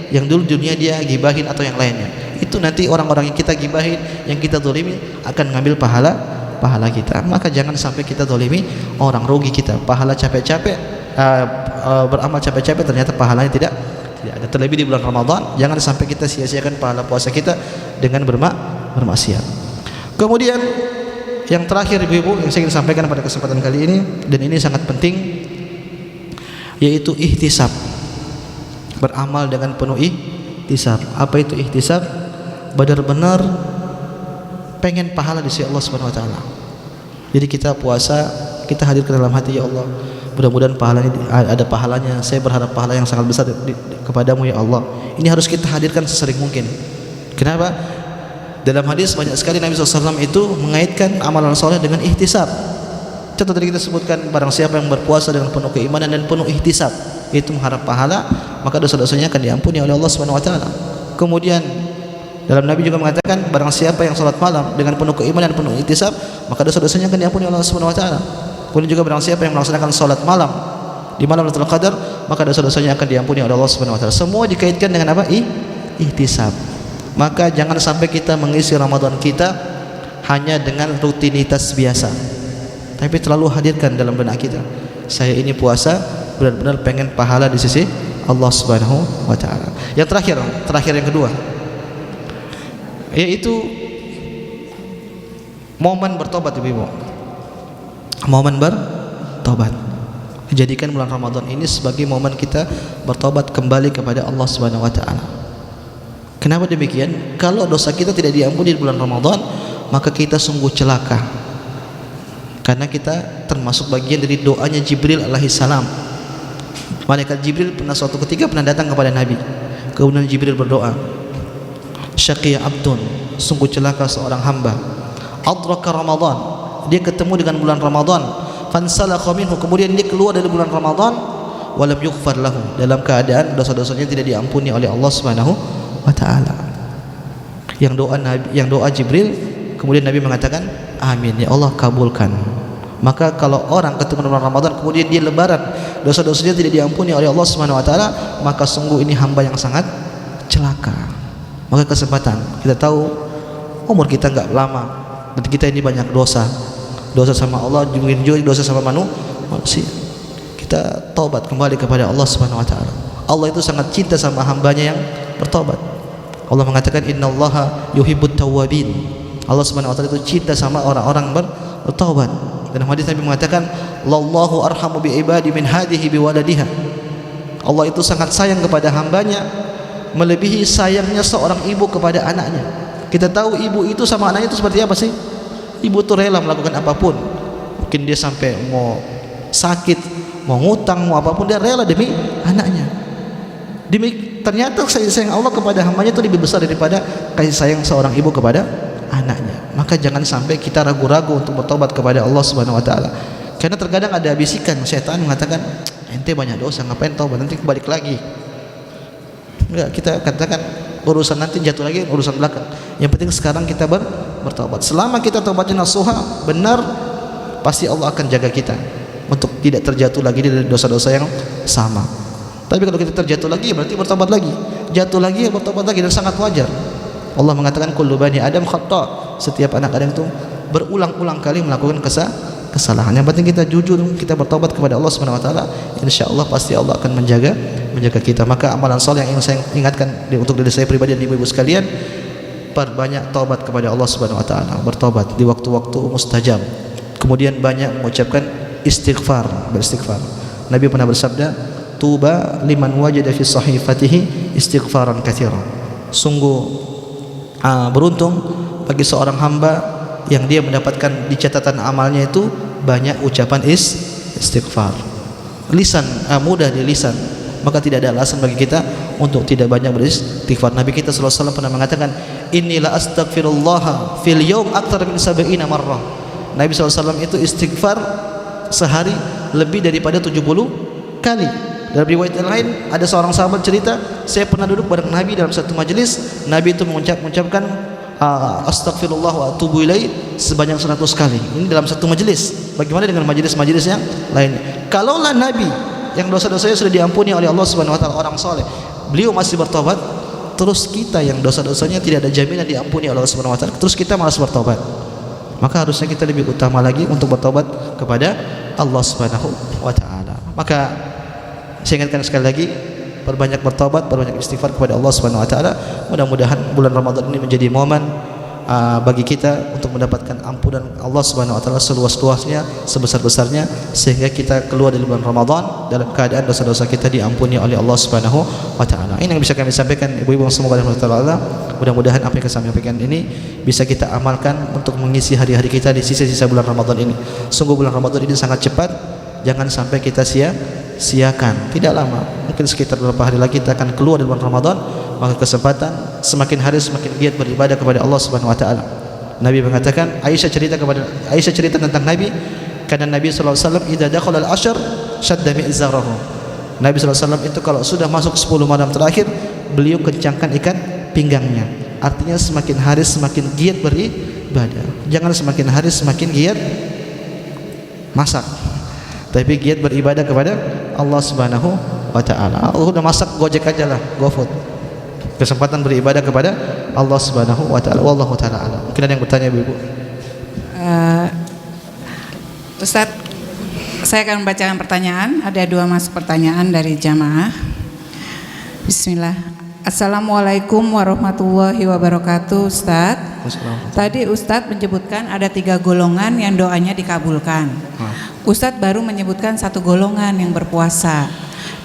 yang dulu dunia dia gibahin atau yang lainnya? Itu nanti orang-orang yang kita gibahin, yang kita zalimi akan ngambil pahala kita. Maka jangan sampai kita zalimi orang, rugi kita. Pahala capek-capek, beramal capek-capek, ternyata pahalanya tidak ada. Terlebih di bulan Ramadan, jangan sampai kita sia-siakan pahala puasa kita dengan bermaksiat. Kemudian yang terakhir ibu-ibu yang saya ingin sampaikan pada kesempatan kali ini, dan ini sangat penting, yaitu ihtisab. Beramal dengan penuh ihtisab. Apa itu ihtisab? Benar-benar pengen pahala di sisi Allah Subhanahu wa taala. Jadi kita puasa, kita hadir ke dalam hati, ya Allah, mudah-mudahan pahalanya ada pahalanya. Saya berharap pahala yang sangat besar kepadamu ya Allah. Ini harus kita hadirkan sesering mungkin. Kenapa? Dalam hadis banyak sekali Nabi SAW itu mengaitkan amalan soleh dengan ihtisab. Contoh tadi kita sebutkan, barang siapa yang berpuasa dengan penuh keimanan dan penuh ihtisab, itu mengharap pahala, maka dosa-dosanya akan diampuni oleh Allah Subhanahu wa taala. Kemudian dalam Nabi juga mengatakan, barang siapa yang salat malam dengan penuh keimanan dan penuh ihtisab, maka dosa-dosanya akan diampuni oleh Allah Subhanahu wa taala. Kemudian juga barang siapa yang melaksanakan salat malam di malam Lailatul Qadar, maka dosa-dosanya akan diampuni oleh Allah Subhanahu wa taala. Semua dikaitkan dengan apa? Ihtisab. Maka jangan sampai kita mengisi Ramadan kita hanya dengan rutinitas biasa, tapi terlalu hadirkan dalam benak kita, saya ini puasa benar-benar pengen pahala di sisi Allah Subhanahu wa taala. Yang terakhir yang kedua, yaitu momen bertobat ibu-ibu. Momen bertobat. Jadikan bulan Ramadan ini sebagai momen kita bertobat kembali kepada Allah Subhanahu wa taala. Kenapa demikian? Kalau dosa kita tidak diampuni di bulan Ramadan, maka kita sungguh celaka. Karena kita termasuk bagian dari doanya Jibril alaihissalam. Malaikat Jibril suatu ketika pernah datang kepada Nabi. Kemudian Jibril berdoa, syaqiya abdun, sungguh celaka seorang hamba, adraka Ramadan, dia ketemu dengan bulan Ramadan, fansalakha minhu, kemudian dia keluar dari bulan Ramadan, walam yughfar lahu, dalam keadaan dosa-dosanya tidak diampuni oleh Allah Subhanahu wa ta'ala. Yang doa Jibril, kemudian Nabi mengatakan amin, ya Allah kabulkan. Maka kalau orang ketemu bulan Ramadan kemudian dia lebaran, dosa-dosanya tidak diampuni oleh Allah Subhanahu wa taala, maka sungguh ini hamba yang sangat celaka. Maka kesempatan, kita tahu umur kita enggak lama dan kita ini banyak dosa sama Allah, juga dosa sama manusia. Kita taubat kembali kepada Allah Subhanahu wa taala. Allah itu sangat cinta sama hambanya yang bertobat. Allah mengatakan innallaha yuhibbut tawwabin. Allah Subhanahu wa taala itu cinta sama orang-orang bertaubat. Dan hadis Nabi mengatakan wallahu arhamu bi ibadi min hadhihi bi waladiha. Allah itu sangat sayang kepada hambanya melebihi sayangnya seorang ibu kepada anaknya. Kita tahu ibu itu sama anaknya itu seperti apa sih? Ibu itu rela melakukan apapun. Mungkin dia sampai mau sakit, mau ngutang, mau apapun, dia rela demi anaknya. Ternyata kasih sayang Allah kepada hambanya itu lebih besar daripada kasih sayang seorang ibu kepada anaknya. Maka jangan sampai kita ragu-ragu untuk bertobat kepada Allah Subhanahu wa taala. Karena terkadang ada bisikan setan mengatakan, ente banyak dosa, ngapain taubat, nanti balik lagi. Enggak, kita katakan urusan nanti jatuh lagi urusan belakang. Yang penting sekarang kita bertobat. Selama kita taubatnya nasuha benar, pasti Allah akan jaga kita untuk tidak terjatuh lagi dari dosa-dosa yang sama. Tapi kalau kita terjatuh lagi berarti bertobat lagi, jatuh lagi bertobat lagi, dan sangat wajar. Allah mengatakan kullu bani Adam khata'. Setiap anak Adam itu berulang-ulang kali melakukan kesalahan. Yang penting kita jujur, kita bertobat kepada Allah Subhanahu wa taala, insyaallah pasti Allah akan menjaga kita. Maka amalan saleh yang ingin saya ingatkan untuk diri saya pribadi dan ibu-ibu sekalian, perbanyak taubat kepada Allah Subhanahu wa taala, bertobat di waktu-waktu mustajab. Kemudian banyak mengucapkan beristighfar. Nabi pernah bersabda, tuba liman wajada fi sahifatihi istighfaran katsiran. Sungguh beruntung bagi seorang hamba yang dia mendapatkan di catatan amalnya itu banyak ucapan istighfar. Lisan mudah di lisan, maka tidak ada alasan bagi kita untuk tidak banyak beristighfar. Nabi kita sallallahu alaihi wasallam pernah mengatakan, "Innila astaghfirullah fil yaum aktsar min 70 marrah." Nabi sallallahu alaihi wasallam itu istighfar sehari lebih daripada 70 kali. Dalam riwayat yang lain ada seorang sahabat cerita, saya pernah duduk bareng Nabi dalam satu majelis, Nabi itu mengucapkan astagfirullah wa atubu ilaih sebanyak 100 kali. Ini dalam satu majelis. Bagaimana dengan majelis-majelis yang lainnya? Kalaulah Nabi yang dosa-dosanya sudah diampuni oleh Allah Subhanahu wa taala, orang soleh, beliau masih bertobat, terus kita yang dosa-dosanya tidak ada jaminan diampuni oleh Allah Subhanahu wa taala, terus kita malas bertobat. Maka harusnya kita lebih utama lagi untuk bertobat kepada Allah Subhanahu wa taala. Maka saya ingatkan sekali lagi, perbanyak bertobat, perbanyak istighfar kepada Allah Subhanahu wa taala. Mudah-mudahan bulan Ramadan ini menjadi momen bagi kita untuk mendapatkan ampunan Allah Subhanahu wa taala seluas-luasnya, sebesar-besarnya, sehingga kita keluar dari bulan Ramadan dalam keadaan dosa-dosa kita diampuni oleh Allah Subhanahu wa taala. Ini yang bisa kami sampaikan, ibu-ibu semoga Allah. Mudah-mudahan apa yang kami sampaikan ini bisa kita amalkan untuk mengisi hari-hari kita di sisa-sisa bulan Ramadan ini. Sungguh bulan Ramadan ini sangat cepat, jangan sampai kita sia-siakan. Tidak lama, mungkin sekitar beberapa hari lagi kita akan keluar dari bulan Ramadan. Maka kesempatan, semakin hari semakin giat beribadah kepada Allah Subhanahu wa taala. Nabi mengatakan, Aisyah cerita tentang Nabi, karena Nabi sallallahu alaihi wasallam idza dakhala al-ashr shadda mi'zarahu. Nabi sallallahu alaihi wasallam itu kalau sudah masuk 10 malam terakhir, beliau kencangkan ikat pinggangnya. Artinya semakin hari semakin giat beribadah. Jangan semakin hari semakin giat masak, tapi giat beribadah kepada Allah Subhanahu wa taala. Allah udah masak, Gojek aja lah, GoFood. Kesempatan beribadah kepada Allah Subhanahu wa taala. Wallahu taala alam. Mungkin ada yang bertanya, Ibu. Ustaz, saya akan membacakan pertanyaan. Ada 2 masuk pertanyaan dari jamaah. Bismillah. Assalamualaikum warahmatullahi wabarakatuh. Ustaz, tadi Ustaz menyebutkan ada 3 golongan yang doanya dikabulkan. Ustaz baru menyebutkan 1 golongan yang berpuasa.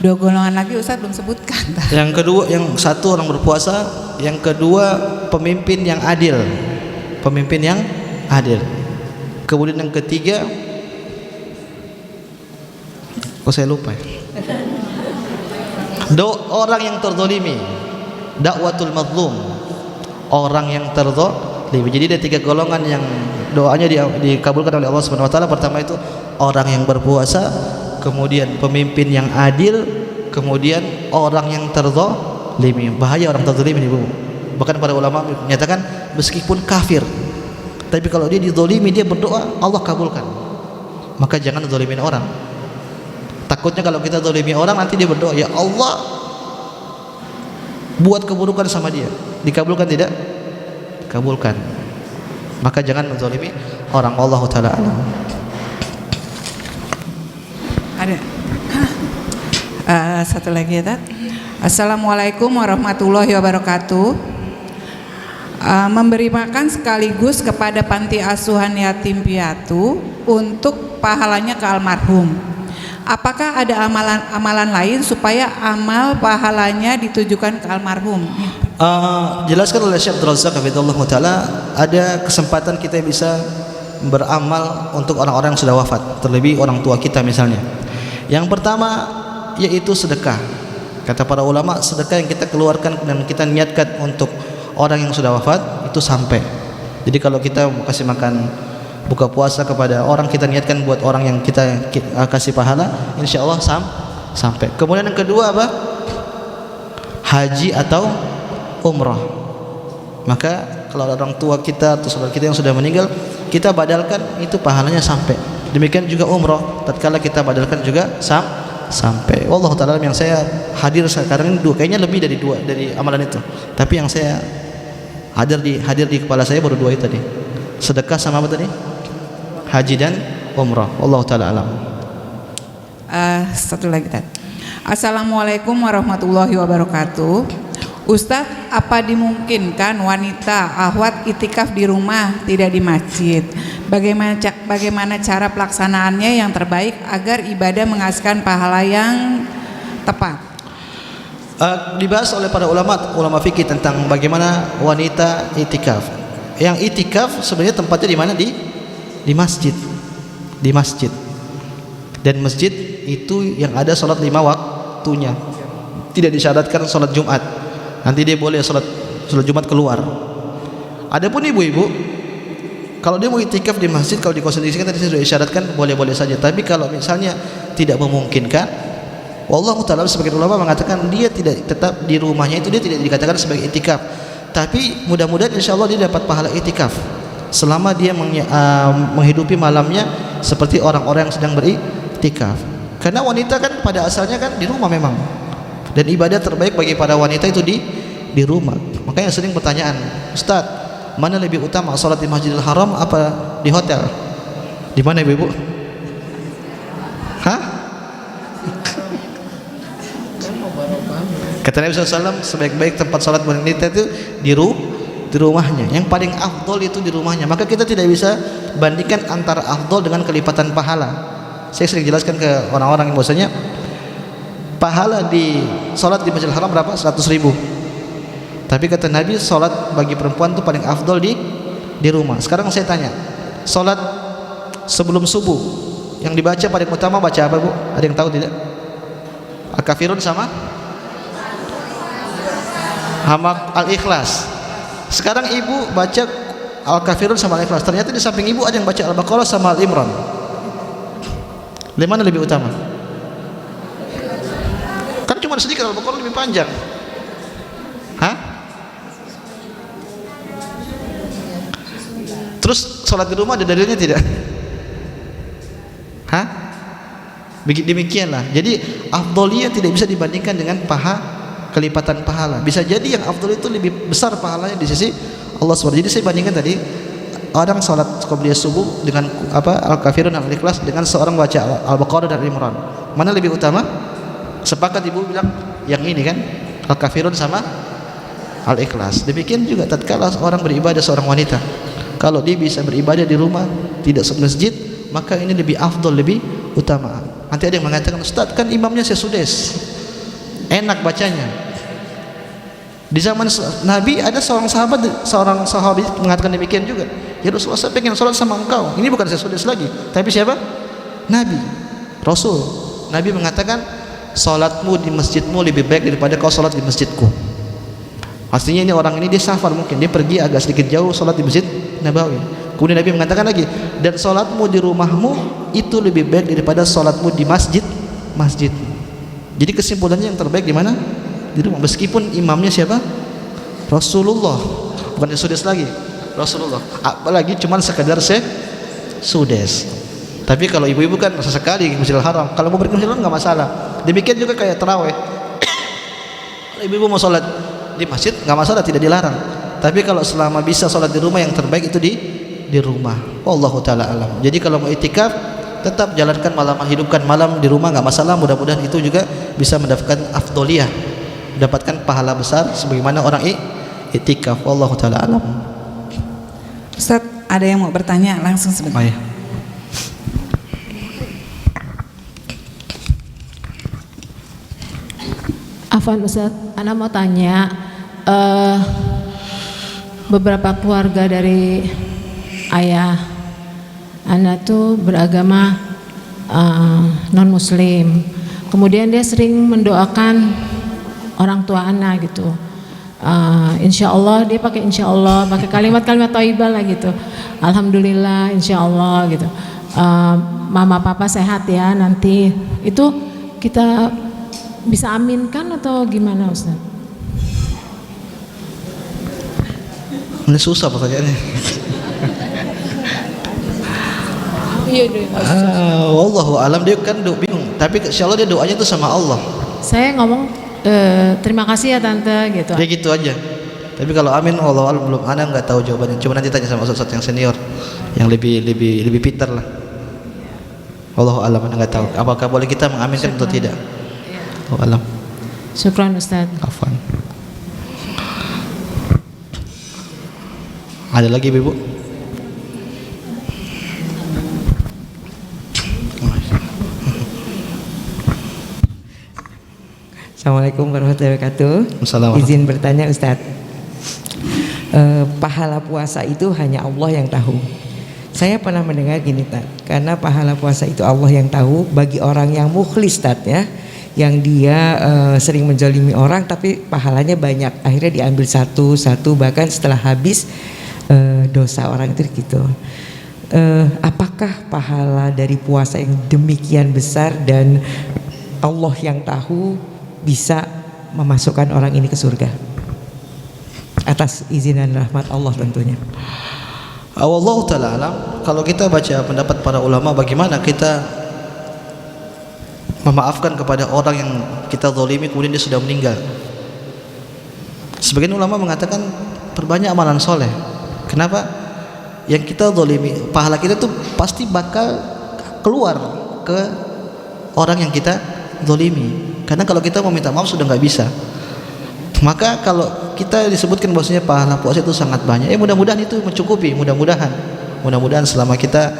2 golongan lagi Ustaz belum sebutkan. Yang kedua, yang satu orang berpuasa, yang kedua pemimpin yang adil. Pemimpin yang adil. Kemudian yang ketiga, saya lupa. Orang yang terzalimi, dakwatul mazlum, orang yang terzalimi. Jadi ada 3 golongan yang doanya dikabulkan oleh Allah Subhanahu wa taala. Pertama itu orang yang berpuasa, kemudian pemimpin yang adil, kemudian orang yang terzalimi. Bahaya orang terzalimi ini, Bu. Bahkan para ulama menyatakan meskipun kafir, tapi kalau dia dizalimi, dia berdoa, Allah kabulkan. Maka jangan zalimin orang. Takutnya kalau kita zalimi orang, nanti dia berdoa, ya Allah buat keburukan sama dia, dikabulkan tidak? Kabulkan. Maka jangan menzalimi orang. Allah taala alam. Ada satu lagi ya, Tat. Assalamualaikum warahmatullahi wabarakatuh. memberi makan sekaligus kepada panti asuhan yatim piatu untuk pahalanya ke almarhum. Apakah ada amalan lain supaya amal pahalanya ditujukan ke almarhum? Jelaskan oleh Syekh Abdul Razak hafizahullah taala, ada kesempatan kita bisa beramal untuk orang-orang yang sudah wafat, terlebih orang tua kita misalnya. Yang pertama yaitu sedekah. Kata para ulama, sedekah yang kita keluarkan dan kita niatkan untuk orang yang sudah wafat itu sampai. Jadi kalau kita kasih makan buka puasa kepada orang, kita niatkan buat orang yang kita kasih pahala, insya Allah sampai. Kemudian yang kedua apa? Haji atau umrah. Maka kalau orang tua kita atau saudara kita yang sudah meninggal, kita badalkan, itu pahalanya sampai. Demikian juga umrah, tatkala kita badalkan juga sampai. Wallahu ta'ala, yang saya hadir sekarang ini kayaknya lebih dari dua dari amalan itu. Tapi yang saya hadir di kepala saya baru dua itu tadi. Sedekah sama apa tadi? Haji dan umrah. Wallahu ta'ala alam. Satu lagi tadi. Assalamualaikum warahmatullahi wabarakatuh. Ustadz, apa dimungkinkan wanita akhwat itikaf di rumah, tidak di masjid? Bagaimana cara pelaksanaannya yang terbaik agar ibadah menghasilkan pahala yang tepat? Dibahas oleh para ulama fikih tentang bagaimana wanita itikaf. Yang itikaf sebenarnya tempatnya di mana? Di masjid. Di masjid. Dan masjid itu yang ada sholat 5 waktunya. Tidak disyaratkan sholat Jumat. Nanti dia boleh sholat Jumat keluar. Adapun ibu-ibu, kalau dia mau itikaf di masjid, kalau dikondisikan tadi saya sudah isyaratkan, boleh-boleh saja. Tapi kalau misalnya tidak memungkinkan, wallahu ta'ala, sebagian ulama mengatakan dia tidak tetap di rumahnya, itu dia tidak dikatakan sebagai itikaf. Tapi mudah-mudahan insya Allah dia dapat pahala itikaf selama dia menghidupi malamnya seperti orang-orang yang sedang beriktikaf. Karena wanita kan pada asalnya kan di rumah memang, dan ibadah terbaik bagi para wanita itu di rumah. Makanya sering pertanyaan, Ustaz, mana lebih utama, sholat di Masjidil Haram apa di hotel? Di mana ibu-ibu? Hah? Kata Nabi SAW, sebaik-baik tempat sholat wanita itu di rumahnya. Yang paling afdol itu di rumahnya. Maka kita tidak bisa bandingkan antara afdol dengan kelipatan pahala. Saya sering jelaskan ke orang-orang yang bahwasanya pahala di sholat di Masjidil Haram berapa? 100.000. Tapi kata Nabi, sholat bagi perempuan itu paling afdol di rumah. Sekarang saya tanya, sholat sebelum subuh yang dibaca paling utama baca apa, Bu? Ada yang tahu tidak? Al-Kafirun sama Hamak Al-Ikhlas. Sekarang ibu baca Al-Kafirun sama Al-Ikhlas. Ternyata di samping ibu ada yang baca Al-Baqarah sama Al-Imran. Mana lebih utama? Kan cuma sedikit, Al-Baqarah lebih panjang. Hah? Terus sholat di rumah ada dalilnya tidak? Hah? Demikianlah. Jadi afdoliyah tidak bisa dibandingkan dengan kelipatan pahala. Bisa jadi yang afdol itu lebih besar pahalanya di sisi Allah SWT. Jadi saya bandingkan tadi, orang sholat qobliyah subuh dengan Al-Kafirun dan Al-Ikhlas dengan seorang baca Al-Baqarah dan Al-Imran. Mana lebih utama? Sepakat ibu bilang yang ini kan, Al-Kafirun sama Al-Ikhlas. Demikian juga tatkala orang beribadah, seorang wanita, kalau dia bisa beribadah di rumah, tidak ke masjid, maka ini lebih afdol, lebih utama. Nanti ada yang mengatakan, Ustaz, kan imamnya sesudes, enak bacanya. Di zaman Nabi ada seorang sahabat mengatakan demikian juga. Ya Rasulullah, saya pengen sholat sama engkau. Ini bukan sesudes lagi, tapi siapa? Nabi, Rasul. Nabi mengatakan, sholatmu di masjidmu lebih baik daripada kau sholat di masjidku. Artinya ini orang ini dia safar, mungkin dia pergi agak sedikit jauh sholat di Masjid Nabawi. Kemudian Nabi mengatakan lagi, dan sholatmu di rumahmu itu lebih baik daripada sholatmu di masjid. Jadi kesimpulannya yang terbaik di mana? Di rumah. Meskipun imamnya siapa? Rasulullah, bukan sesudes lagi, Rasulullah. Apalagi cuman sekedar sudes. Tapi kalau ibu-ibu kan sesekali di Masjidil Haram. Kalau mau pergi Masjidil Haram nggak masalah. Demikian juga kayak taraweh. Kalau ibu-ibu mau sholat di masjid nggak masalah, tidak dilarang. Tapi kalau selama bisa sholat di rumah, yang terbaik itu di rumah. Wallahu ta'ala alam. Jadi kalau mau itikaf, tetap jalankan malam, hidupkan malam di rumah, nggak masalah. Mudah-mudahan itu juga bisa mendapatkan afdoliyah, mendapatkan pahala besar sebagaimana orang itikaf. Wallahu taala alam. Ustaz, ada yang mau bertanya langsung sebentar. Oh, ya. Afwan Ustaz, Ana mau tanya, beberapa keluarga dari ayah Ana tuh beragama non Muslim. Kemudian dia sering mendoakan orang tua Ana gitu. Insya Allah, dia pakai insya Allah, pakai kalimat-kalimat thayyibah lah gitu. Alhamdulillah, insya Allah gitu. Mama papa sehat ya nanti. Itu kita bisa aminkan atau gimana Ustaz? Ini susah pertanyaannya. Wallahu alam, dia kan bingung. Tapi insya Allah dia doanya tuh sama Allah. Saya ngomong terima kasih ya tante gitu. Dia gitu aja. Tapi kalau amin wallahu alam belum, ana nggak tahu jawabannya. Cuma nanti tanya sama ustaz yang senior, yang lebih pintar lah. Wallahu alam, ana nggak tahu. Apakah boleh kita mengaminkan atau tidak? Wallahu alam. Syukran Ustaz. Afwan. Ada lagi Ibu? Assalamualaikum warahmatullahi wabarakatuh. Assalamualaikum. Izin bertanya Ustadz, pahala puasa itu hanya Allah yang tahu. Saya pernah mendengar gini Tad, karena pahala puasa itu Allah yang tahu bagi orang yang mukhlis Tad ya, yang dia sering menzalimi orang tapi pahalanya banyak, akhirnya diambil satu-satu bahkan setelah habis dosa orang itu gitu. Apakah pahala dari puasa yang demikian besar dan Allah yang tahu bisa memasukkan orang ini ke surga atas izin dan rahmat Allah tentunya? Allah taala alam. Kalau kita baca pendapat para ulama, bagaimana kita memaafkan kepada orang yang kita zalimi kemudian dia sudah meninggal. Sebagian ulama mengatakan perbanyak amalan soleh. Kenapa? Yang kita zalimi, pahala kita tuh pasti bakal keluar ke orang yang kita zalimi. Karena kalau kita meminta maaf sudah nggak bisa. Maka kalau kita disebutkan bahwasanya pahala puasa itu sangat banyak, mudah-mudahan itu mencukupi. Mudah-mudahan selama kita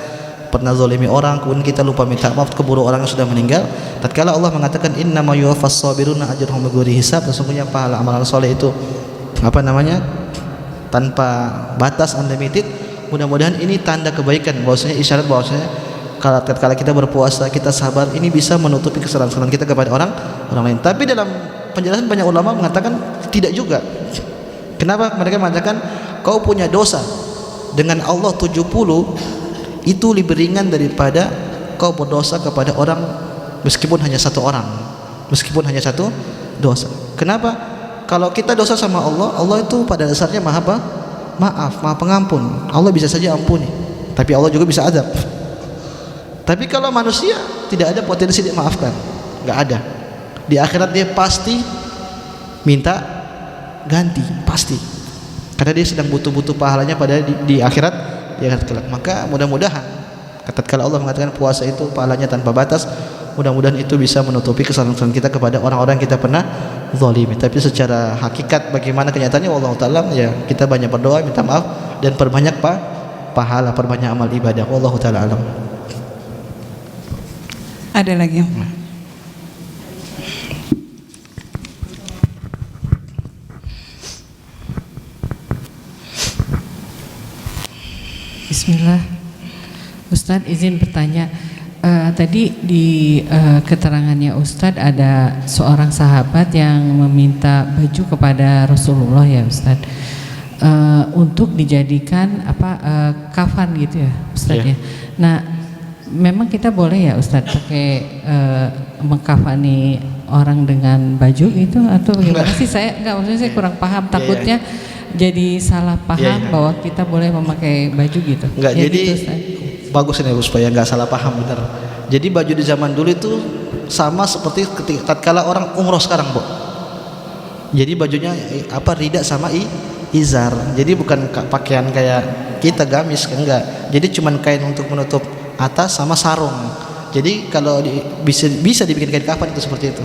pernah zalimi orang kemudian kita lupa minta maaf keburu orang yang sudah meninggal, tatkala Allah mengatakan innama yuwaffas sabiruna ajrahum bighairi hisab, sesungguhnya pahala amalan soleh itu tanpa batas, unlimited. Mudah-mudahan ini tanda kebaikan, bahwasanya isyarat bahwasanya kalau kita berpuasa kita sabar, ini bisa menutupi kesalahan-kesalahan kita kepada orang lain. Tapi dalam penjelasan banyak ulama mengatakan tidak juga. Kenapa? Mereka mengatakan kau punya dosa dengan Allah 70 itu lebih ringan daripada kau berdosa kepada orang meskipun hanya satu orang, meskipun hanya satu dosa. Kenapa? Kalau kita dosa sama Allah, Allah itu pada dasarnya maha maaf, maha pengampun. Allah bisa saja ampuni, tapi Allah juga bisa azab. Tapi kalau manusia tidak ada potensi dimaafkan, nggak ada. Di akhirat dia pasti minta ganti, pasti. Karena dia sedang butuh-butuh pahalanya pada di akhirat, di akhirat kelak. Maka mudah-mudahan, kalau Allah mengatakan puasa itu pahalanya tanpa batas, mudah-mudahan itu bisa menutupi kesalahan-kesalahan kita kepada orang-orang yang kita pernah zalimi. Tapi secara hakikat bagaimana kenyataannya, wallahu ta'ala, ya kita banyak berdoa, minta maaf dan perbanyak pahala, perbanyak amal ibadah. Wallahu ta'ala alam. Ada lagi? Bismillah. Ustadz izin bertanya, tadi di keterangannya Ustadz ada seorang sahabat yang meminta baju kepada Rasulullah ya Ustadz, untuk dijadikan kafan gitu ya Ustadz ya. Nah, memang kita boleh ya Ustadz pakai mengkafani orang dengan baju itu atau bagaimana sih? Saya maksudnya saya kurang paham, takutnya jadi salah paham bahwa kita boleh memakai baju gitu. Enggak, ya jadi gitu, bagus ini supaya nggak salah paham, benar. Jadi baju di zaman dulu itu sama seperti ketika tatkala orang umroh sekarang, Bu. Jadi bajunya rida sama izar. Jadi bukan pakaian kayak kita gamis, enggak. Jadi cuman kain untuk menutup atas sama sarung. Jadi kalau bisa dibikin kain kafan itu seperti itu.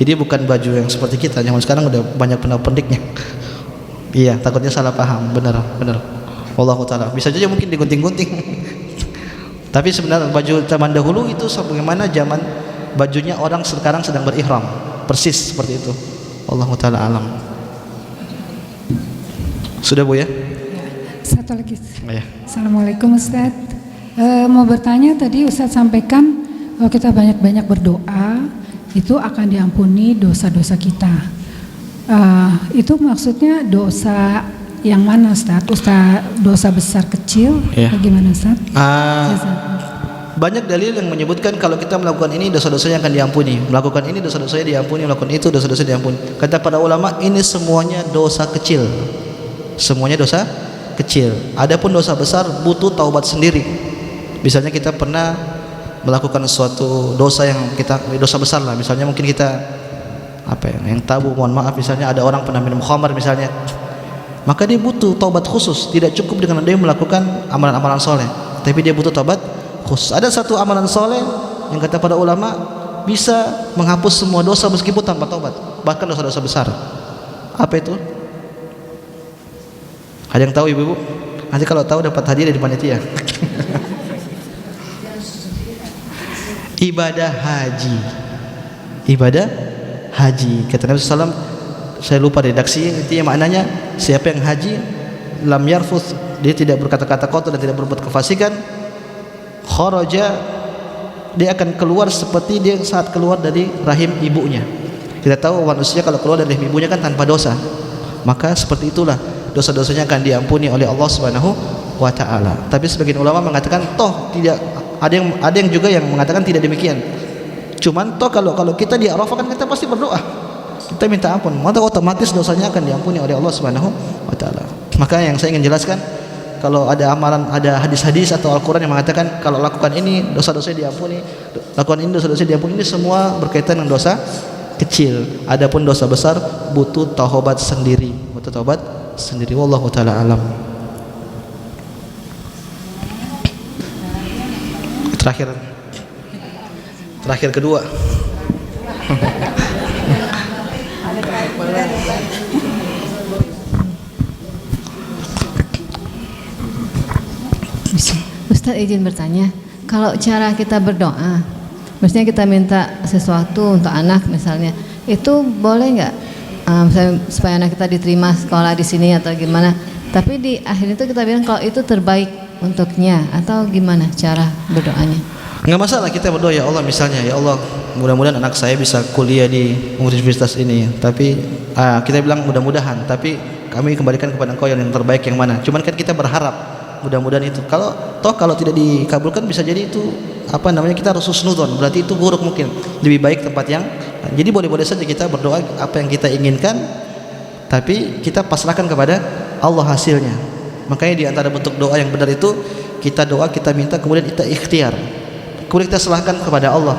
Jadi bukan baju yang seperti kita, zaman sekarang udah banyak pernik-perniknya. Iya, takutnya salah paham. Benar. Wallahu taala. Bisa saja mungkin digunting-gunting. Tapi sebenarnya baju zaman dahulu itu sebagaimana zaman bajunya orang sekarang sedang berihram. Persis seperti itu. Wallahu taala alam. Sudah Bu ya? Satu lagi. Ya. Assalamualaikum Ustaz. Mau bertanya, tadi Ustaz sampaikan kalau kita banyak-banyak berdoa itu akan diampuni dosa-dosa kita. Itu maksudnya dosa yang mana Ustaz? Dosa besar kecil? Ya. Bagaimana Ustaz? Banyak dalil yang menyebutkan kalau kita melakukan ini dosa-dosanya akan diampuni, melakukan ini dosa-dosanya diampuni, melakukan itu dosa-dosanya diampuni. Kata para ulama, ini semuanya dosa kecil. Semuanya dosa kecil. Adapun dosa besar butuh taubat sendiri. Misalnya kita pernah melakukan suatu dosa yang dosa besar lah. Misalnya mungkin kita yang tabu, mohon maaf, misalnya ada orang pernah minum khamar misalnya, maka dia butuh taubat khusus. Tidak cukup dengan dia melakukan amalan-amalan soleh, tapi dia butuh taubat khusus. Ada satu amalan soleh yang kata para ulama bisa menghapus semua dosa meskipun tanpa taubat, bahkan dosa-dosa besar. Apa itu? Ada yang tahu ibu-ibu? Nanti kalau tahu dapat hadiah dari panitia. Ibadah haji. Ibadah haji. Kata Nabi SAW, saya lupa redaksi, intinya maknanya siapa yang haji lam yarfuth, dia tidak berkata-kata kotor dan tidak berbuat kefasikan, kharaja, dia akan keluar seperti dia saat keluar dari rahim ibunya. Kita tahu manusia kalau keluar dari rahim ibunya kan tanpa dosa, maka seperti itulah dosa-dosanya akan diampuni oleh Allah Subhanahu wa taala. Tapi sebagian ulama mengatakan toh tidak, ada yang juga yang mengatakan tidak demikian. Cuman toh kalau kita di Arafah kan kita pasti berdoa, kita minta ampun, maka otomatis dosanya akan diampuni oleh Allah Subhanahu wa taala. Maka yang saya ingin jelaskan, kalau ada amalan, ada hadis-hadis atau Al-Qur'an yang mengatakan kalau lakukan ini dosa-dosanya diampuni, lakukan ini dosa-dosanya diampuni, ini semua berkaitan dengan dosa kecil. Adapun dosa besar butuh taubat sendiri, butuh taubat sendiri. Wallahu taala alam. Terakhir kedua. Ustaz izin bertanya, kalau cara kita berdoa, maksudnya kita minta sesuatu untuk anak misalnya, itu boleh nggak? Misalnya supaya anak kita diterima sekolah di sini atau gimana? Tapi di akhir itu kita bilang kalau itu terbaik untuknya, atau gimana cara berdoanya? Nggak masalah kita berdoa, ya Allah misalnya, ya Allah mudah-mudahan anak saya bisa kuliah di universitas ini, tapi kita bilang mudah-mudahan, tapi kami kembalikan kepada Engkau yang terbaik yang mana. Cuman kan kita berharap mudah-mudahan itu. Kalau tidak dikabulkan bisa jadi itu kita harus husnudzon, berarti itu buruk, mungkin lebih baik tempat yang. Jadi boleh-boleh saja kita berdoa apa yang kita inginkan, tapi kita pasrahkan kepada Allah hasilnya. Makanya di antara bentuk doa yang benar itu kita doa, kita minta, kemudian kita ikhtiar, kemudian kita serahkan kepada Allah.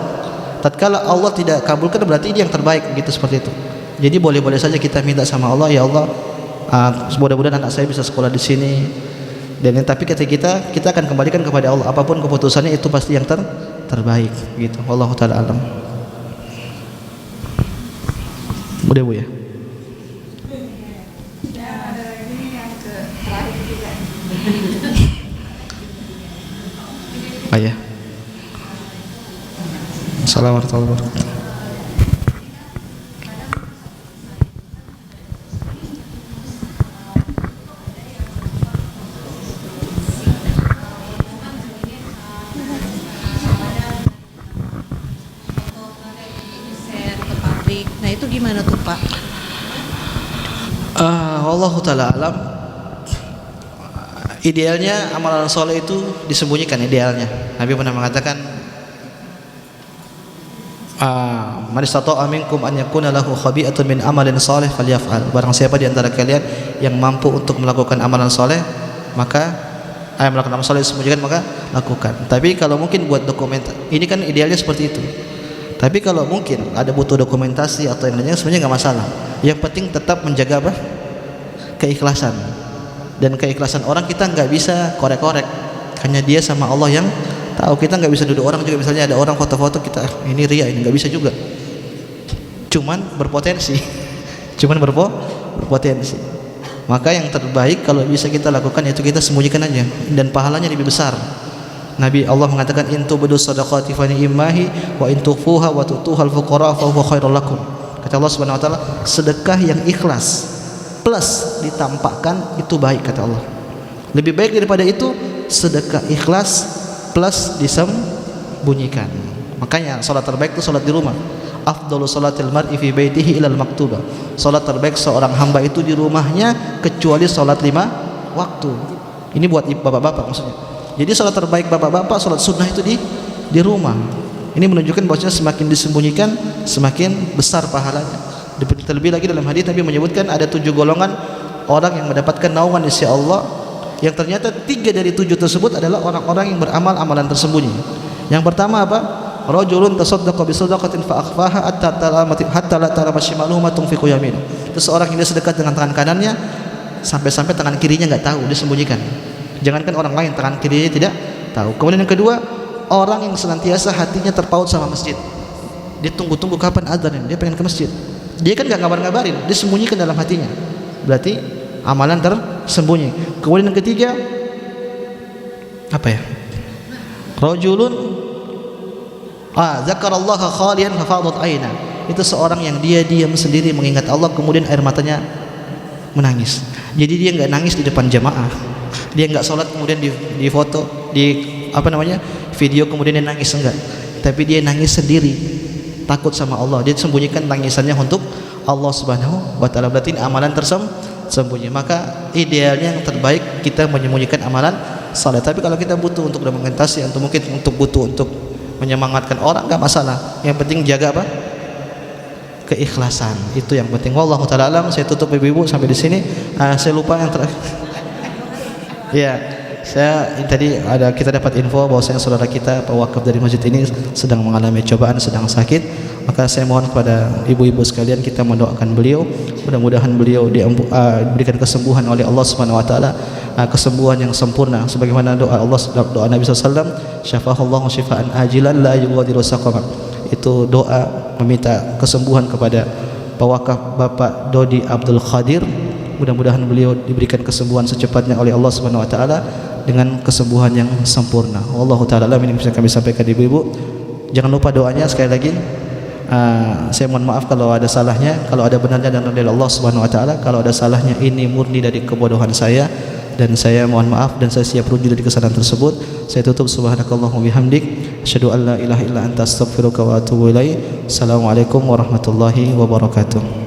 Tatkala Allah tidak kabulkan berarti ini yang terbaik, gitu, seperti itu. Jadi boleh-boleh saja kita minta sama Allah, ya Allah mudah-mudahan anak saya bisa sekolah di sini. Dan tapi kata kita akan kembalikan kepada Allah, apapun keputusannya itu pasti yang terbaik, gitu. Wallahu taala alam. Udah Bu ya? Ayah. Assalamualaikum warahmatullahi wabarakatuh. Nah itu gimana tuh Pak? Wallahu taala alam. Idealnya amalan soleh itu disembunyikan, idealnya. Nabi pernah mengatakan, man istata'a minkum an yakuna lahu khabi'atun min amalin soleh falyaf'al. Barang siapa di antara kalian yang mampu untuk melakukan amalan soleh, maka melakukan amalan soleh disembunyikan, maka lakukan. Tapi kalau mungkin buat dokumentasi, ini kan idealnya seperti itu. Tapi kalau mungkin ada butuh dokumentasi atau yang lainnya, sebenarnya nggak masalah. Yang penting tetap menjaga keikhlasan. Dan keikhlasan orang kita nggak bisa korek-korek, hanya dia sama Allah yang tahu. Kita nggak bisa duduk orang juga, misalnya ada orang foto-foto kita ini ria, ini nggak bisa juga. Cuman berpotensi. Maka yang terbaik kalau bisa kita lakukan yaitu kita sembunyikan aja, dan pahalanya lebih besar. Nabi Allah mengatakan in tubdu shadaqati fa ni'mahi wa in tukhfuha wa tutuha al-fuqara fa huwa khairul lakum. Kata Allah Subhanahu wa taala, sedekah yang ikhlas plus ditampakkan itu baik, kata Allah. Lebih baik daripada itu sedekah ikhlas plus disembunyikan. Makanya salat terbaik itu salat di rumah. Afdalu salatil mar'i fi baitihi ilal maktubah. Salat terbaik seorang hamba itu di rumahnya kecuali salat 5 waktu. Ini buat bapak-bapak maksudnya. Jadi salat terbaik bapak-bapak salat sunnah itu di rumah. Ini menunjukkan bahwasanya semakin disembunyikan semakin besar pahalanya. Terlebih lagi dalam hadis Nabi menyebutkan ada 7 golongan orang yang mendapatkan naungan di sisi Allah, yang ternyata 3 dari 7 tersebut adalah orang-orang yang beramal amalan tersembunyi. Yang pertama apa? Rajulun tasaddaqa bi shadaqatin fa akhfaha hatta la tara shimaluhu ma tunfiqu yaminu. Itu seorang yang dia sedekah dengan tangan kanannya sampai-sampai tangan kirinya enggak tahu, dia sembunyikan. Jangankan orang lain, tangan kirinya tidak tahu. Kemudian yang kedua, orang yang senantiasa hatinya terpaut sama masjid. Dia tunggu-tunggu kapan azan ini, dia pengen ke masjid. Dia kan enggak ngabar-ngabarin, dia sembunyikan dalam hatinya. Berarti amalan tersembunyi. Kemudian yang ketiga apa ya? Rajulun zakarallaha khalian fa fadat aina. Itu seorang yang dia diam sendiri mengingat Allah, kemudian air matanya menangis. Jadi dia enggak nangis di depan jamaah. Dia enggak sholat kemudian di foto, di video kemudian dia nangis, enggak. Tapi dia nangis sendiri, takut sama Allah. Dia sembunyikan tangisannya untuk Allah Subhanahu wa taala. Berarti ini amalan tersembunyi. Maka idealnya yang terbaik kita menyembunyikan amalan salat. Tapi kalau kita butuh untuk dokumentasi atau mungkin butuh untuk menyemangatkan orang, enggak masalah. Yang penting jaga apa? Keikhlasan. Itu yang penting. Wallahu taala alam. Saya tutup ibu-ibu sampai di sini. Saya lupa yang terakhir. Ya, tadi kita dapat info bahwasanya saudara kita pewakaf dari masjid ini sedang mengalami cobaan, sedang sakit. Maka saya mohon kepada ibu-ibu sekalian kita mendoakan beliau, mudah-mudahan beliau diberikan kesembuhan oleh Allah Subhanahu wa taala, kesembuhan yang sempurna sebagaimana doa Allah, doa Nabi SAW, syafahullahu syifaan ajilan la yughadiru saqama. Itu doa meminta kesembuhan kepada pewakaf Bapak Dodi Abdul Khadir. Mudah-mudahan beliau diberikan kesembuhan secepatnya oleh Allah Subhanahu wa taala dengan kesembuhan yang sempurna. Wallahu taala alam. Ini bisa kami sampaikan ibu-ibu. Jangan lupa doanya sekali lagi. Saya mohon maaf kalau ada salahnya, kalau ada benarnya dari Allah Subhanahu wa taala, kalau ada salahnya ini murni dari kebodohan saya, dan saya mohon maaf dan saya siap rujuk dari kesalahan tersebut. Saya tutup subhanakallahumma bihamdik asyhadu an la ilaha illa anta astaghfiruka wa atubu ilaik. Assalamualaikum warahmatullahi wabarakatuh.